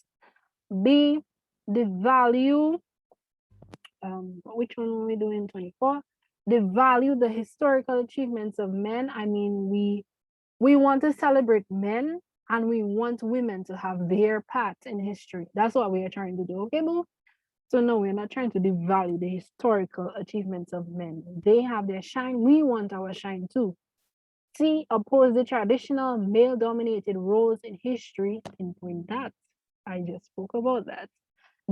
B, the value, which one are we doing? 24. They value the historical achievements of men. I mean, we want to celebrate men and we want women to have their part in history. That's what we are trying to do, okay, boo? So no, we're not trying to devalue the historical achievements of men. They have their shine. We want our shine too. C, oppose the traditional male-dominated roles in history. Pinpoint that. I just spoke about that.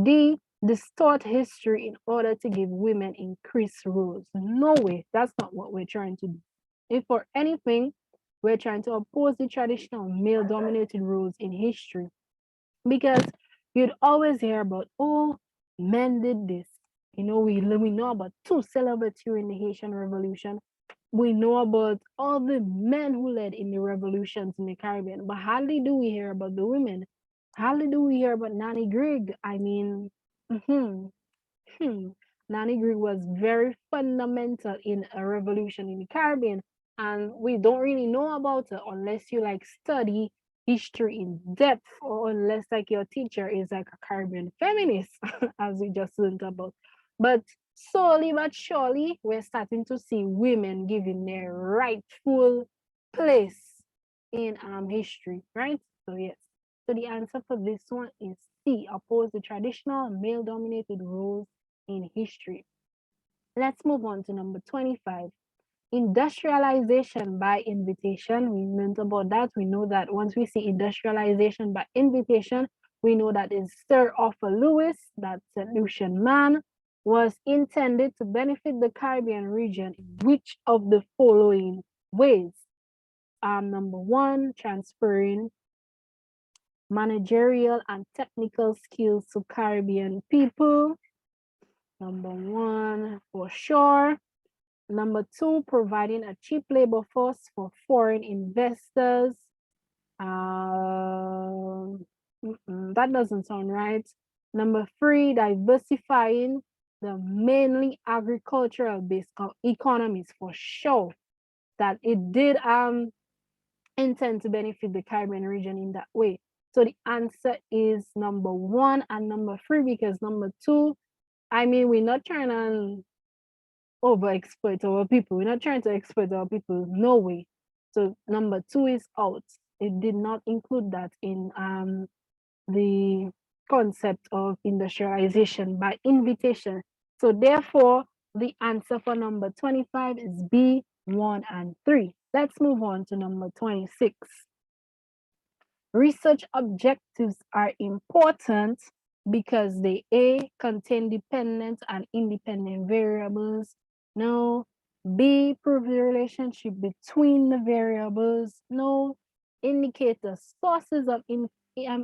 D, distort history in order to give women increased roles. No way, that's not what we're trying to do. If for anything, we're trying to oppose the traditional male-dominated roles in history because you'd always hear about, oh, men did this. You know, we know about two celebrities in the Haitian Revolution. We know about all the men who led in the revolutions in the Caribbean, but hardly do we hear about the women. Hardly do we hear about Nanny Grigg. I mean, Nanny Grigg was very fundamental in a revolution in the Caribbean, and we don't really know about her unless you like study history in depth, or unless like your teacher is like a Caribbean feminist, as we just learned about. But slowly but surely, we're starting to see women given their rightful place in history, right? So yes. So the answer for this one is C, oppose the traditional male-dominated roles in history. Let's move on to number 25. Industrialization by invitation. We learned about that. We know that once we see industrialization by invitation, we know that is Sir Arthur Lewis, that St. Lucian man, was intended to benefit the Caribbean region in which of the following ways? Number one, transferring managerial and technical skills to Caribbean people. Number one, for sure. Number two, providing a cheap labor force for foreign investors. That doesn't sound right. Number three, diversifying the mainly agricultural based economies, for sure. That it did intend to benefit the Caribbean region in that way. So the answer is number one and number three, because number two, I mean, we're not trying to overexploit our people. We're not trying to exploit our people. No way. So number two is out. It did not include that in the concept of industrialization by invitation. So therefore, the answer for number 25 is B, 1 and 3. Let's move on to number 26. Research objectives are important because they A, contain dependent and independent variables. No. B, prove the relationship between the variables. No. Indicate the sources of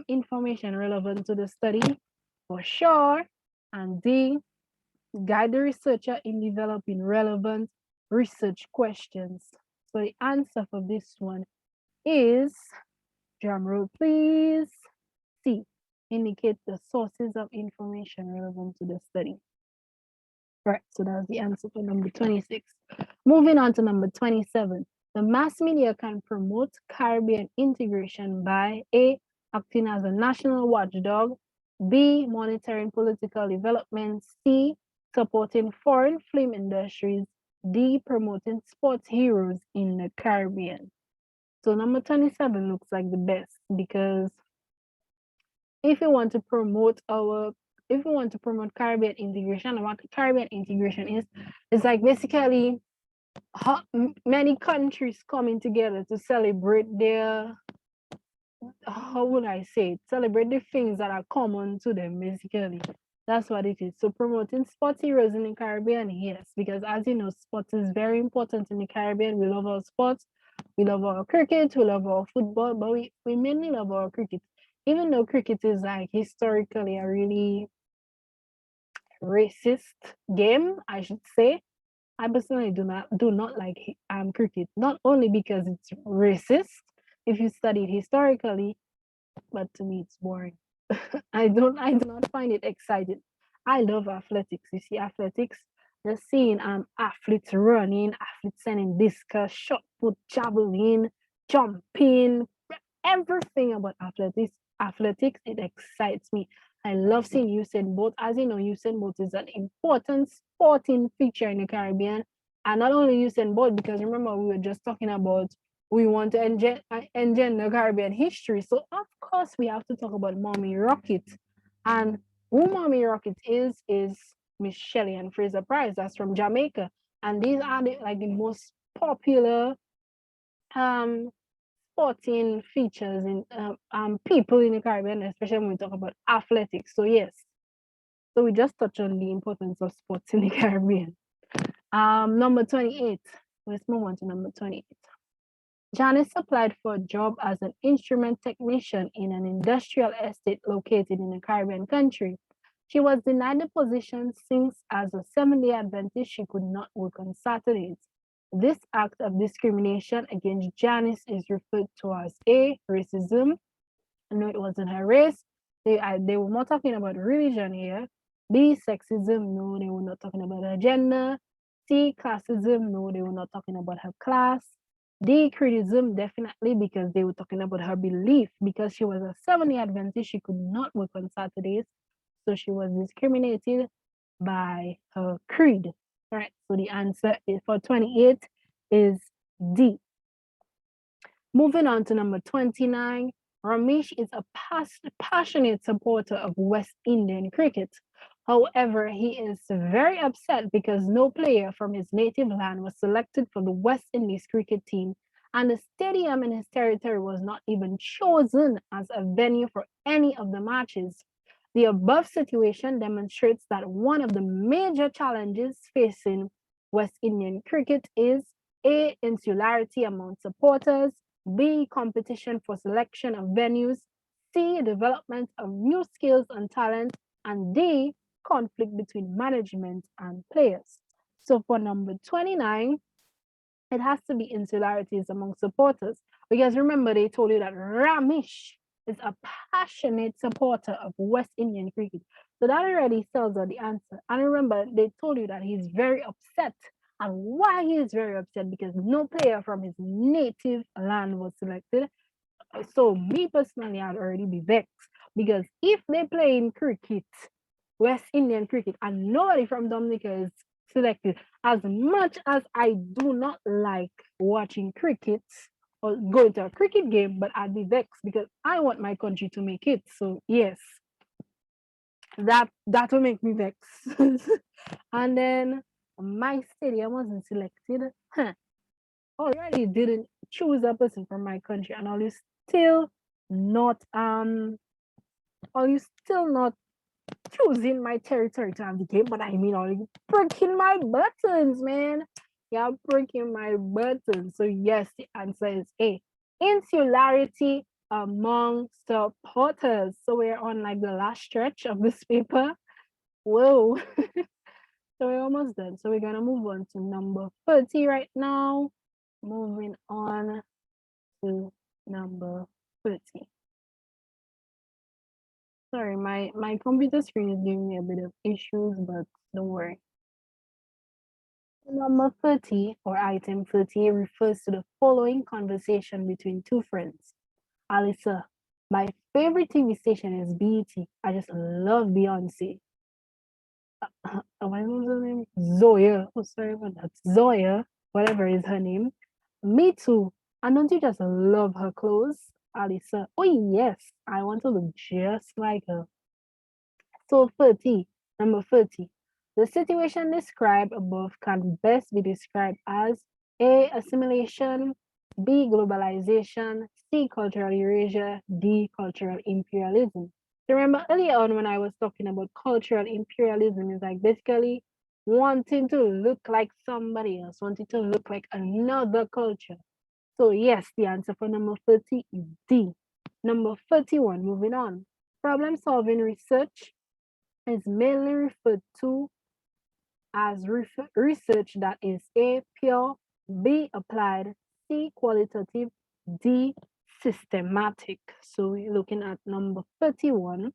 information relevant to the study, for sure. And D, guide the researcher in developing relevant research questions. So the answer for this one is, drum roll please, C, indicate the sources of information relevant to the study. Right, so that's the answer for number 26. Moving on to number 27. The mass media can promote Caribbean integration by A, acting as a national watchdog, B, monitoring political development, C, supporting foreign film industries, D, promoting sports heroes in the Caribbean. So number 27 looks like the best, because if you want to promote Caribbean integration, and what Caribbean integration is, it's like basically many countries coming together to celebrate their, how would I say it? Celebrate the things that are common to them, basically. That's what it is. So promoting sports heroes in the Caribbean, yes, because as you know, sports is very important in the Caribbean. We love our sports, we love our cricket, we love our football, but we mainly love our cricket. Even though cricket is like historically a really racist game, I should say. I personally do not like cricket, not only because it's racist if you study it historically, but to me it's boring. I do not find it exciting. I love athletics. You see, athletics, just seeing athletes running, athletes sending discus, shot put, javelin, jumping, everything about athletics, it excites me. I love seeing Usain Bolt. As you know, Usain Bolt is an important sporting feature in the Caribbean. And not only Usain Bolt, because remember, we were just talking about we want to engender Caribbean history. So, of course, we have to talk about Mommy Rocket. And who Mommy Rocket is Miss Shelley and Fraser Price. That's from Jamaica. And these are like the most popular um sporting features in people in the Caribbean, especially when we talk about athletics. So yes, so we just touched on the importance of sports in the Caribbean. Number 28. Let's move on to number 28. Janice applied for a job as an instrument technician in an industrial estate located in a Caribbean country. She was denied the position since, as a 7-day Adventist, she could not work on Saturdays. This act of discrimination against Janice is referred to as A, racism. No, it wasn't her race. They were more talking about religion here. B, sexism. No, they were not talking about her gender. C, classism. No, they were not talking about her class. D, criticism, definitely, because they were talking about her belief. Because she was a 7-day Adventist, she could not work on Saturdays. So she was discriminated by her creed. All right, so the answer for 28 is D. Moving on to number 29, Ramesh is a passionate supporter of West Indian cricket. However, he is very upset because no player from his native land was selected for the West Indies cricket team, and the stadium in his territory was not even chosen as a venue for any of the matches. The above situation demonstrates that one of the major challenges facing West Indian cricket is A, insularity among supporters, B, competition for selection of venues, C, development of new skills and talent, and D, conflict between management and players. So for number 29, it has to be insularities among supporters. Because remember, they told you that Ramesh is a passionate supporter of West Indian cricket. So that already tells us the answer. And remember, they told you that he's very upset. And why he is very upset? Because no player from his native land was selected. So me personally, I'd already be vexed. Because if they play in cricket, West Indian cricket, and nobody from Dominica is selected, as much as I do not like watching cricket or going to a cricket game, but I'd be vexed because I want my country to make it. So yes, that will make me vex. And then my stadium wasn't selected. Huh. Already didn't choose a person from my country, and are you still not choosing my territory to have the game? But I mean, are you breaking my buttons, man? Yeah, breaking my buttons. So yes, the answer is A. Insularity among supporters. So we're on like the last stretch of this paper. Whoa. So we're almost done. So we're gonna move on to number 30 right now. Moving on to number 30. Sorry, my computer screen is giving me a bit of issues, but don't worry. Number 30 or item 30 refers to the following conversation between two friends. Alyssa, my favorite TV station is BET. I just love Beyonce. What was her name? Zoya. Oh, sorry about that. Zoya, whatever is her name. Me too. And don't you just love her clothes, Alyssa? Oh, yes. I want to look just like her. So 30, number 30. The situation described above can best be described as A, assimilation, B, globalization, C, cultural erasure, D, cultural imperialism. So remember earlier on when I was talking about cultural imperialism is like basically wanting to look like somebody else, wanting to look like another culture. So yes, the answer for number 30 is D. Number 31, moving on. Problem solving research is mainly referred to as research that is A, pure, B, applied, C, qualitative, D, systematic. So we're looking at number 31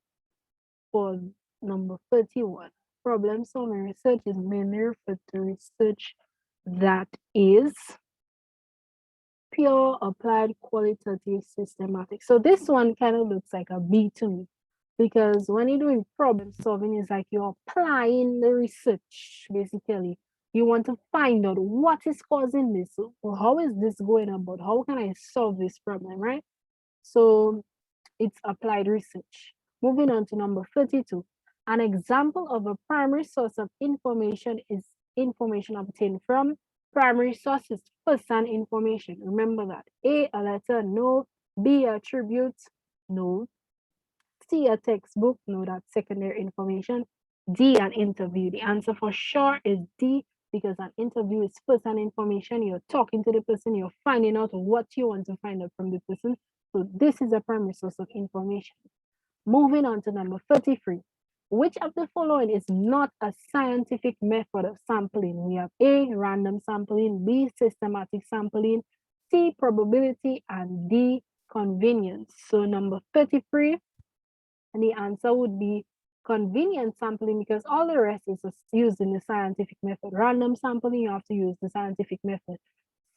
for number 31. Problem solving research is mainly referred to research that is pure, applied, qualitative, systematic. So this one kind of looks like a B to me because when you're doing problem solving, it's like you're applying the research basically. You want to find out what is causing this. Or how is this going about? How can I solve this problem, right? So it's applied research. Moving on to number 32. An example of a primary source of information is information obtained from primary sources, first-hand information. Remember that. A letter, no. B, attributes, no. C, a textbook, no, that's secondary information. D, an interview. The answer for sure is D, because an interview is first-hand information. You're talking to the person, you're finding out what you want to find out from the person. So this is a primary source of information. Moving on to number 33. Which of the following is not a scientific method of sampling? We have A, random sampling, B, systematic sampling, C, probability, and D, convenience. So number 33, and the answer would be convenient sampling because all the rest is used in the scientific method. Random sampling, you have to use the scientific method.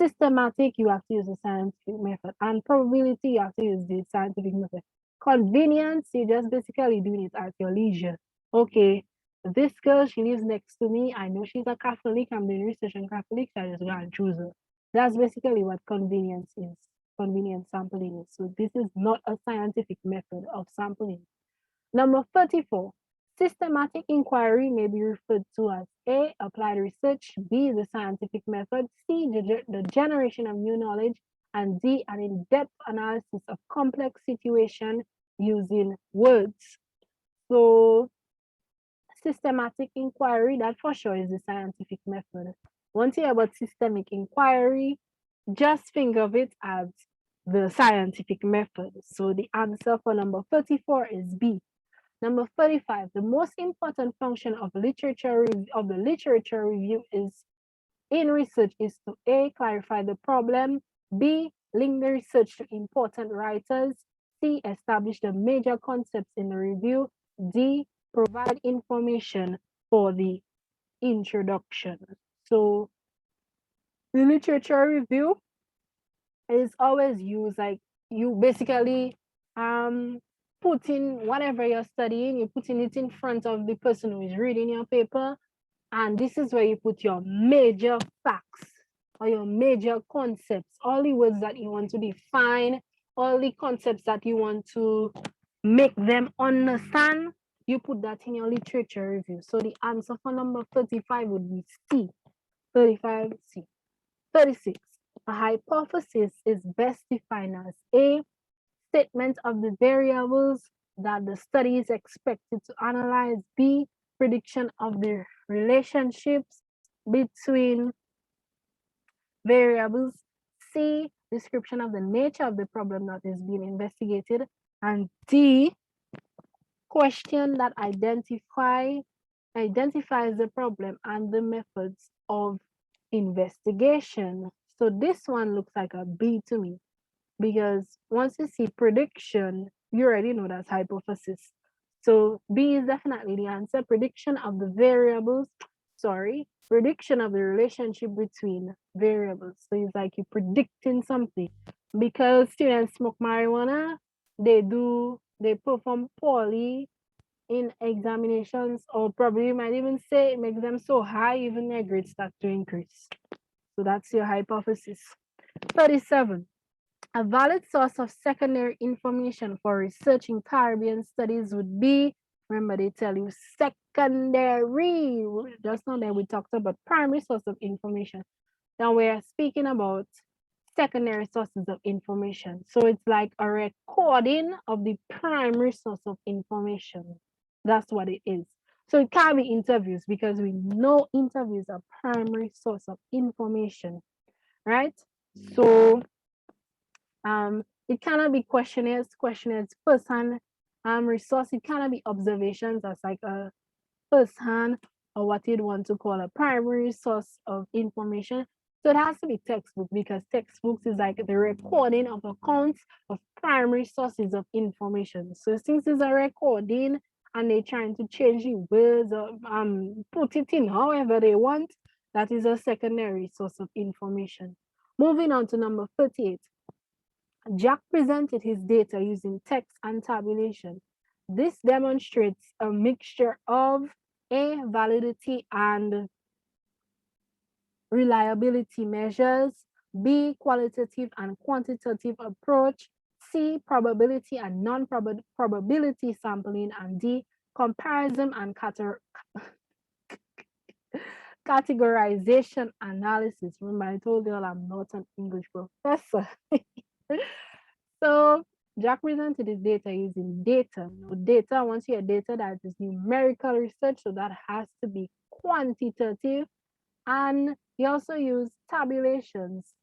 Systematic, you have to use the scientific method. And probability, you have to use the scientific method. Convenience, you just basically doing it at your leisure. Okay, this girl, she lives next to me. I know she's a Catholic. I'm doing research on Catholics. I just go and choose her. That's basically what convenience is. Convenience sampling is. So this is not a scientific method of sampling. Number 34, systematic inquiry may be referred to as A, applied research, B, the scientific method, C, the generation of new knowledge, and D, an in-depth analysis of complex situation using words. So systematic inquiry, that for sure is the scientific method. Once you hear about systemic inquiry, just think of it as the scientific method. So the answer for number 34 is B. Number 35, the most important function of the literature review is in research is to A, clarify the problem, B, link the research to important writers, C, establish the major concepts in the review, D, provide information for the introduction. So the literature review is always used like you basically put in whatever you're studying, you're putting it in front of the person who is reading your paper, and this is where you put your major facts or your major concepts, all the words that you want to define, all the concepts that you want to make them understand, you put that in your literature review. So the answer for number 35 would be C. 35 C. 36. A hypothesis is best defined as A, statement of the variables that the study is expected to analyze, B, prediction of the relationships between variables, C, description of the nature of the problem that is being investigated, and D, question that identify identifies the problem and the methods of investigation. So this one looks like a B to me, because once you see prediction, you already know that's hypothesis. So B is definitely the answer. Prediction of the variables, prediction of the relationship between variables. So it's like you're predicting something. Because students smoke marijuana, they perform poorly in examinations, or probably you might even say it makes them so high, even their grades start to increase. So that's your hypothesis. 37. A valid source of secondary information for researching Caribbean studies would be, remember they tell you secondary. Just now that we talked about primary source of information. Now we're speaking about secondary sources of information. So it's like a recording of the primary source of information. That's what it is. So it can't be interviews, because we know interviews are primary source of information, right? So it cannot be questionnaires first-hand resource. It cannot be observations as like a first-hand, or what you'd want to call a primary source of information. So it has to be textbook, because textbooks is like the recording of accounts of primary sources of information. So since it's a recording and they're trying to change the words or put it in however they want, that is a secondary source of information. Moving on to number 38. Jack presented his data using text and tabulation. This demonstrates a mixture of A, validity and reliability measures, B, qualitative and quantitative approach, C, probability and non-probability sampling, and D, comparison and categorization analysis. Remember, I told you I'm not an English professor. So Jack presented his data using data. Data, once you have data, that is numerical research, so that has to be quantitative. And he also used tabulations.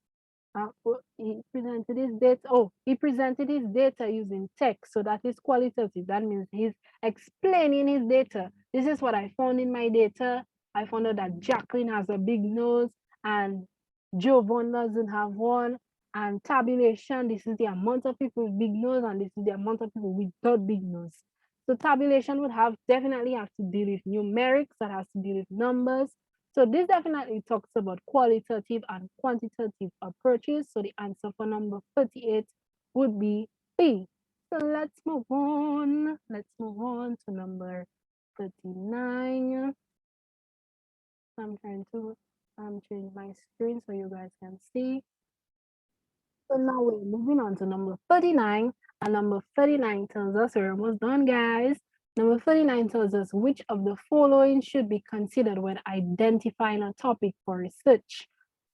He presented his data. He presented his data using text, so that is qualitative. That means he's explaining his data. This is what I found in my data. I found out that Jacqueline has a big nose and Jovan doesn't have one. And tabulation, this is the amount of people with big nose, and this is the amount of people without big nose. So tabulation would definitely have to deal with numerics, that has to deal with numbers. So this definitely talks about qualitative and quantitative approaches. So the answer for number 38 would be B. So let's move on. Let's move on to number 39. I'm trying to change my screen so you guys can see. So now we're moving on to number 39. And number 39 tells us, we're almost done, guys. Number 39 tells us which of the following should be considered when identifying a topic for research.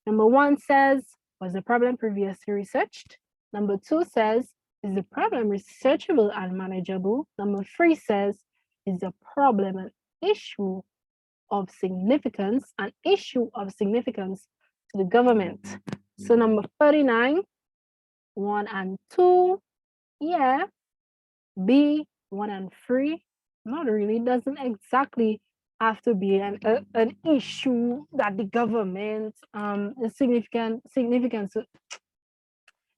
Number 1 says, was the problem previously researched? Number 2 says, is the problem researchable and manageable? Number 3 says, is the problem an issue of significance, to the government? So number 39, 1 and 2, yeah. B, 1 and 3, not really. It doesn't exactly have to be an issue that the government is significance.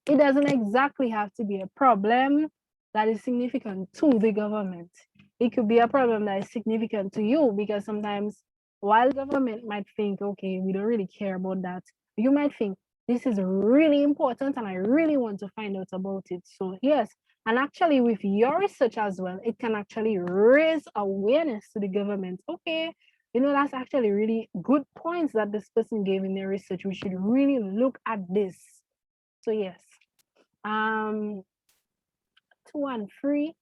It doesn't exactly have to be a problem that is significant to the government. It could be a problem that is significant to you, because sometimes while government might think, okay, we don't really care about that, you might think this is really important and I really want to find out about it. So yes, and actually with your research as well, it can actually raise awareness to the government. Okay, that's actually really good points that this person gave in their research. We should really look at this. So yes. 2 and 3,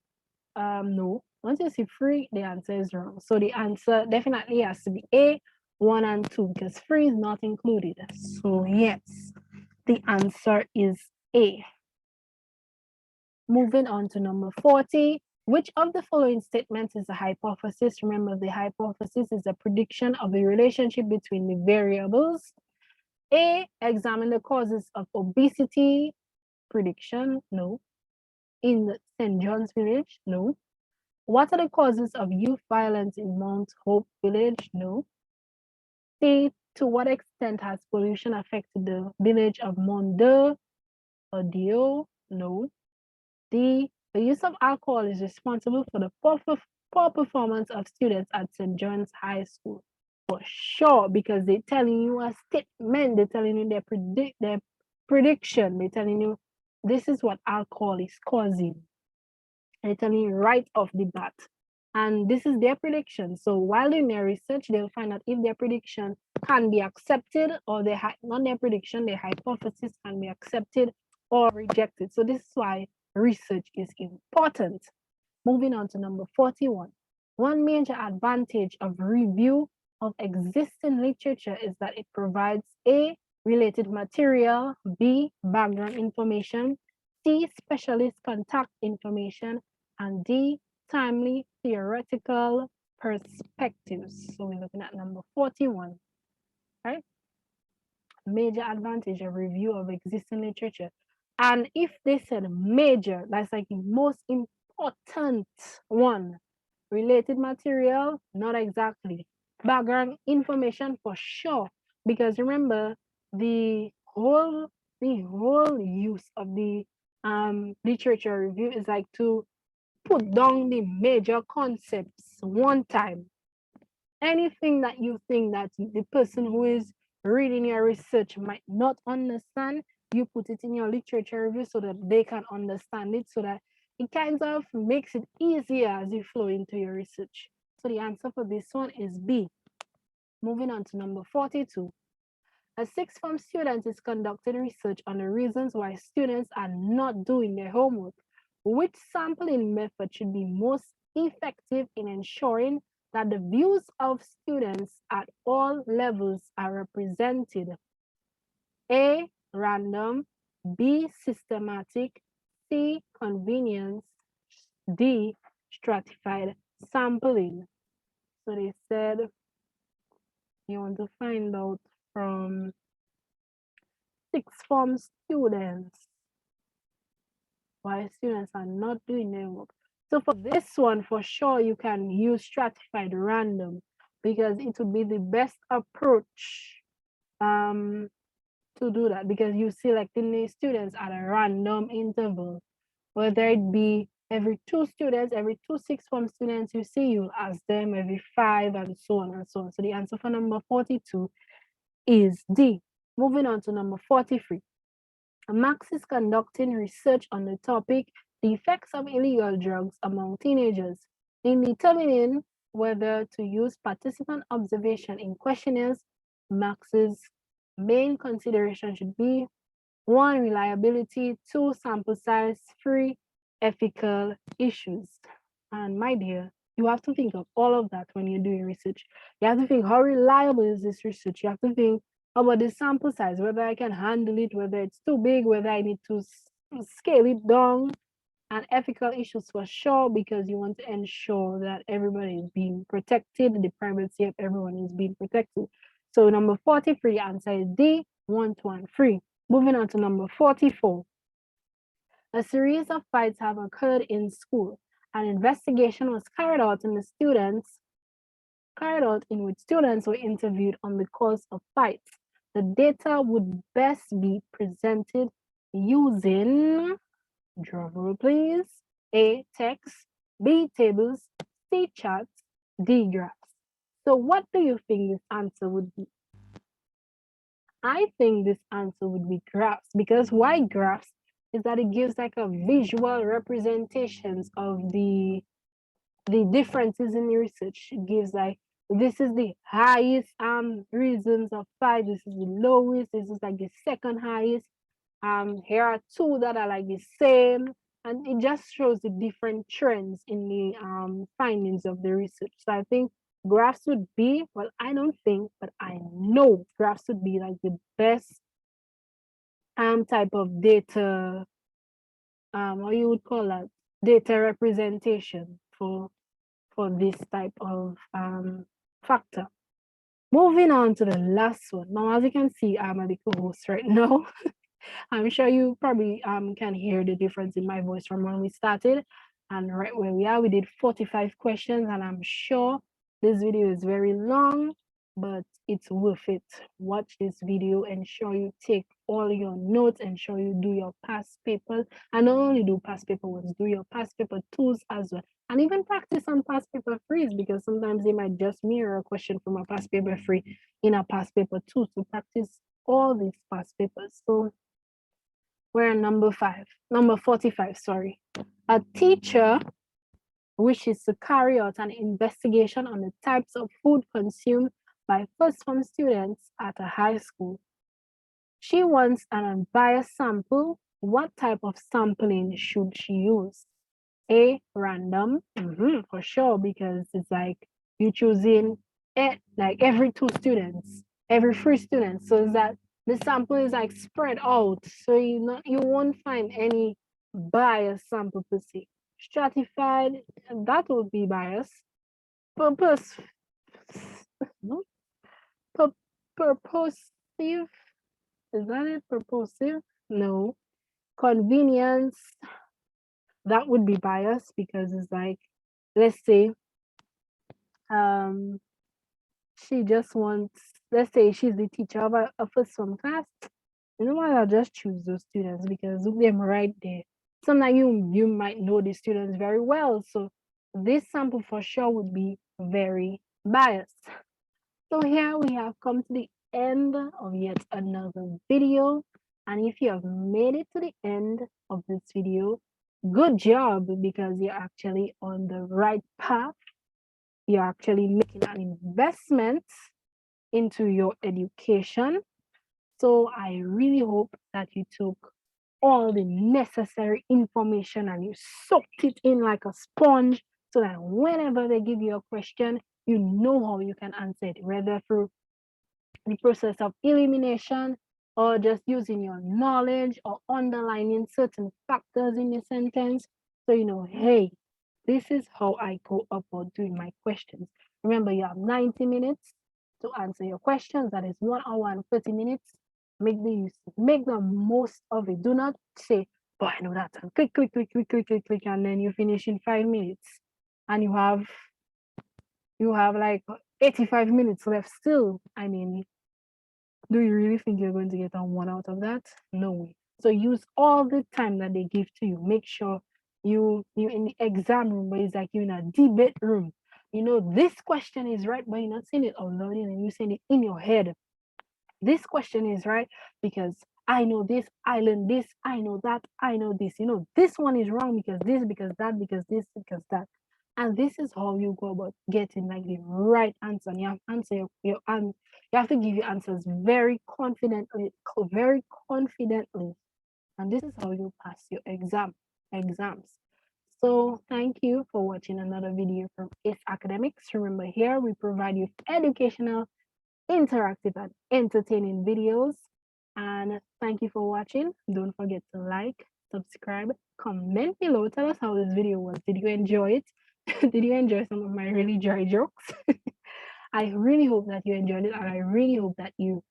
no. Once you see 3, the answer is wrong. So the answer definitely has to be A, 1 and 2, because 3 is not included. So yes, the answer is A. Moving on to number 40. Which of the following statements is a hypothesis? Remember, the hypothesis is a prediction of the relationship between the variables. A, examine the causes of obesity. Prediction, no. In St. John's Village, no. What are the causes of youth violence in Mount Hope Village? No. C. To what extent has pollution affected the village of Monde or Dio? No. D. The use of alcohol is responsible for the poor performance of students at St. John's High School. For sure, because they're telling you a statement, they're telling you their prediction, they're telling you this is what alcohol is causing. They're telling you right off the bat. And this is their prediction. So while doing their research, they'll find out if their prediction can be accepted or not their prediction, their hypothesis can be accepted or rejected. So this is why research is important. Moving on to number 41. One major advantage of review of existing literature is that it provides A, related material, B, background information, C, specialist contact information, and D, timely theoretical perspectives. So we're looking at number 41, right? Major advantage of review of existing literature. And if they said major, that's like the most important one. Related material, not exactly. Background information for sure. Because remember, the whole use of the literature review is like to put down the major concepts one time. Anything that you think that the person who is reading your research might not understand, you put it in your literature review so that they can understand it, so that it kind of makes it easier as you flow into your research. So the answer for this one is B. Moving on to number 42. A sixth form student is conducting research on the reasons why students are not doing their homework. Which sampling method should be most effective in ensuring that the views of students at all levels are represented? A, random, B, systematic, C, convenience, D, stratified sampling. So they said you want to find out from sixth form students why students are not doing their work. So for this one, for sure, you can use stratified random because it would be the best approach to do that, because you selecting the students at a random interval, whether it be every two students, every two sixth form students you see, you ask them every 5 and so on and so on. So the answer for number 42 is D. Moving on to number 43. Max is conducting research on the topic, the effects of illegal drugs among teenagers. In determining whether to use participant observation in questionnaires, Max's main consideration should be 1, reliability, 2, sample size, 3, ethical issues. And my dear, you have to think of all of that when you're doing research. You have to think, how reliable is this research? You have to think about the sample size, whether I can handle it, whether it's too big, whether I need to scale it down, and ethical issues for sure, because you want to ensure that everybody is being protected, the privacy of everyone is being protected. So number 43 answer is D, 1, 2, and 3. Moving on to number 44. A series of fights have occurred in school. An investigation was carried out in which students were interviewed on the cause of fights. The data would best be presented using, drum roll please, A, text, B, tables, C, charts, D, graphs. So what do you think this answer would be? I think this answer would be graphs, because why graphs is that it gives like a visual representations of the differences in the research. It gives like, this is the highest reasons of fight, this is the lowest, this is like the second highest. Here are two that are like the same, and it just shows the different trends in the findings of the research. So I think graphs would be, well, I don't think, but I know graphs would be like the best type of data, what you would call that, data representation for this type of factor. Moving on to the last one. Now, as you can see, I'm a the co-host right now. I'm sure you probably can hear the difference in my voice from when we started. And right where we are, we did 45 questions, and I'm sure this video is very long, but it's worth it. Watch this video, ensure you take all your notes, ensure you do your past papers, and not only do past paper ones, do your past paper twos as well. And even practice on past paper threes, because sometimes they might just mirror a question from a past paper three in a past paper two. So practice all these past papers. So we're on number 45, sorry. A teacher wishes to carry out an investigation on the types of food consumed by first-form students at a high school. She wants an unbiased sample. What type of sampling should she use? A, random, for sure, because it's like you choosing like every 2 students, every 3 students. So it's that the sample is like spread out. So you won't find any biased sample per se. Stratified, that would be biased. Purpose, no? Purposive, is that it? Purposive? No. Convenience, that would be biased because it's like, let's say, she just wants, let's say she's the teacher of a first form class. You know what? I'll just choose those students because look them right there. Sometimes you might know the students very well. So this sample for sure would be very biased. So here we have come to the end of yet another video. And if you have made it to the end of this video, good job, because you're actually on the right path. You're actually making an investment into your education. So I really hope that you took all the necessary information and you soaked it in like a sponge so that whenever they give you a question, you know how you can answer it, whether through the process of elimination or just using your knowledge or underlining certain factors in the sentence. So you know, hey, this is how I go about doing my questions. Remember, you have 90 minutes to answer your questions. That is 1 hour and 30 minutes. Make the most of it. Do not say, oh, I know that. And click, click, click, click, click, click, click, and then you finish in 5 minutes. And you have like 85 minutes left still. I mean, do you really think you're going to get a 1 out of that? No way. So use all the time that they give to you. Make sure you in the exam room, where it's like you're in a debate room. You know, this question is right, but you're not saying it out loud and you're saying it in your head. This question is right because I know this, I learned this, I know that, I know this. You know, this one is wrong because this, because that, because this, because that. And this is how you go about getting like the right answer. And you have to answer you have to give your answers very confidently, very confidently. And this is how you pass your exams. So thank you for watching another video from Ace Academics. Remember, here we provide you educational, interactive, and entertaining videos. And thank you for watching. Don't forget to like, subscribe, comment below. Tell us how this video was. Did you enjoy it? Did you enjoy some of my really dry jokes? I really hope that you enjoyed it, and I really hope that you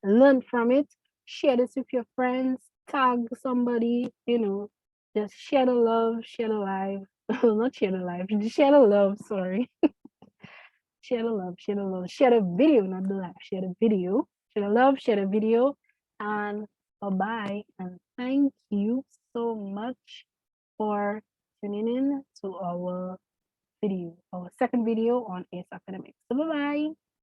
learned from it. Share this with your friends, tag somebody, you know, just share the love, share the life. Not share the life, share the love, sorry. Share the love, share the love, share the video, not the life, share the video, share the love, share the video, and bye-bye. And thank you so much for tuning in to our video, our second video on Ace Academics. So bye-bye.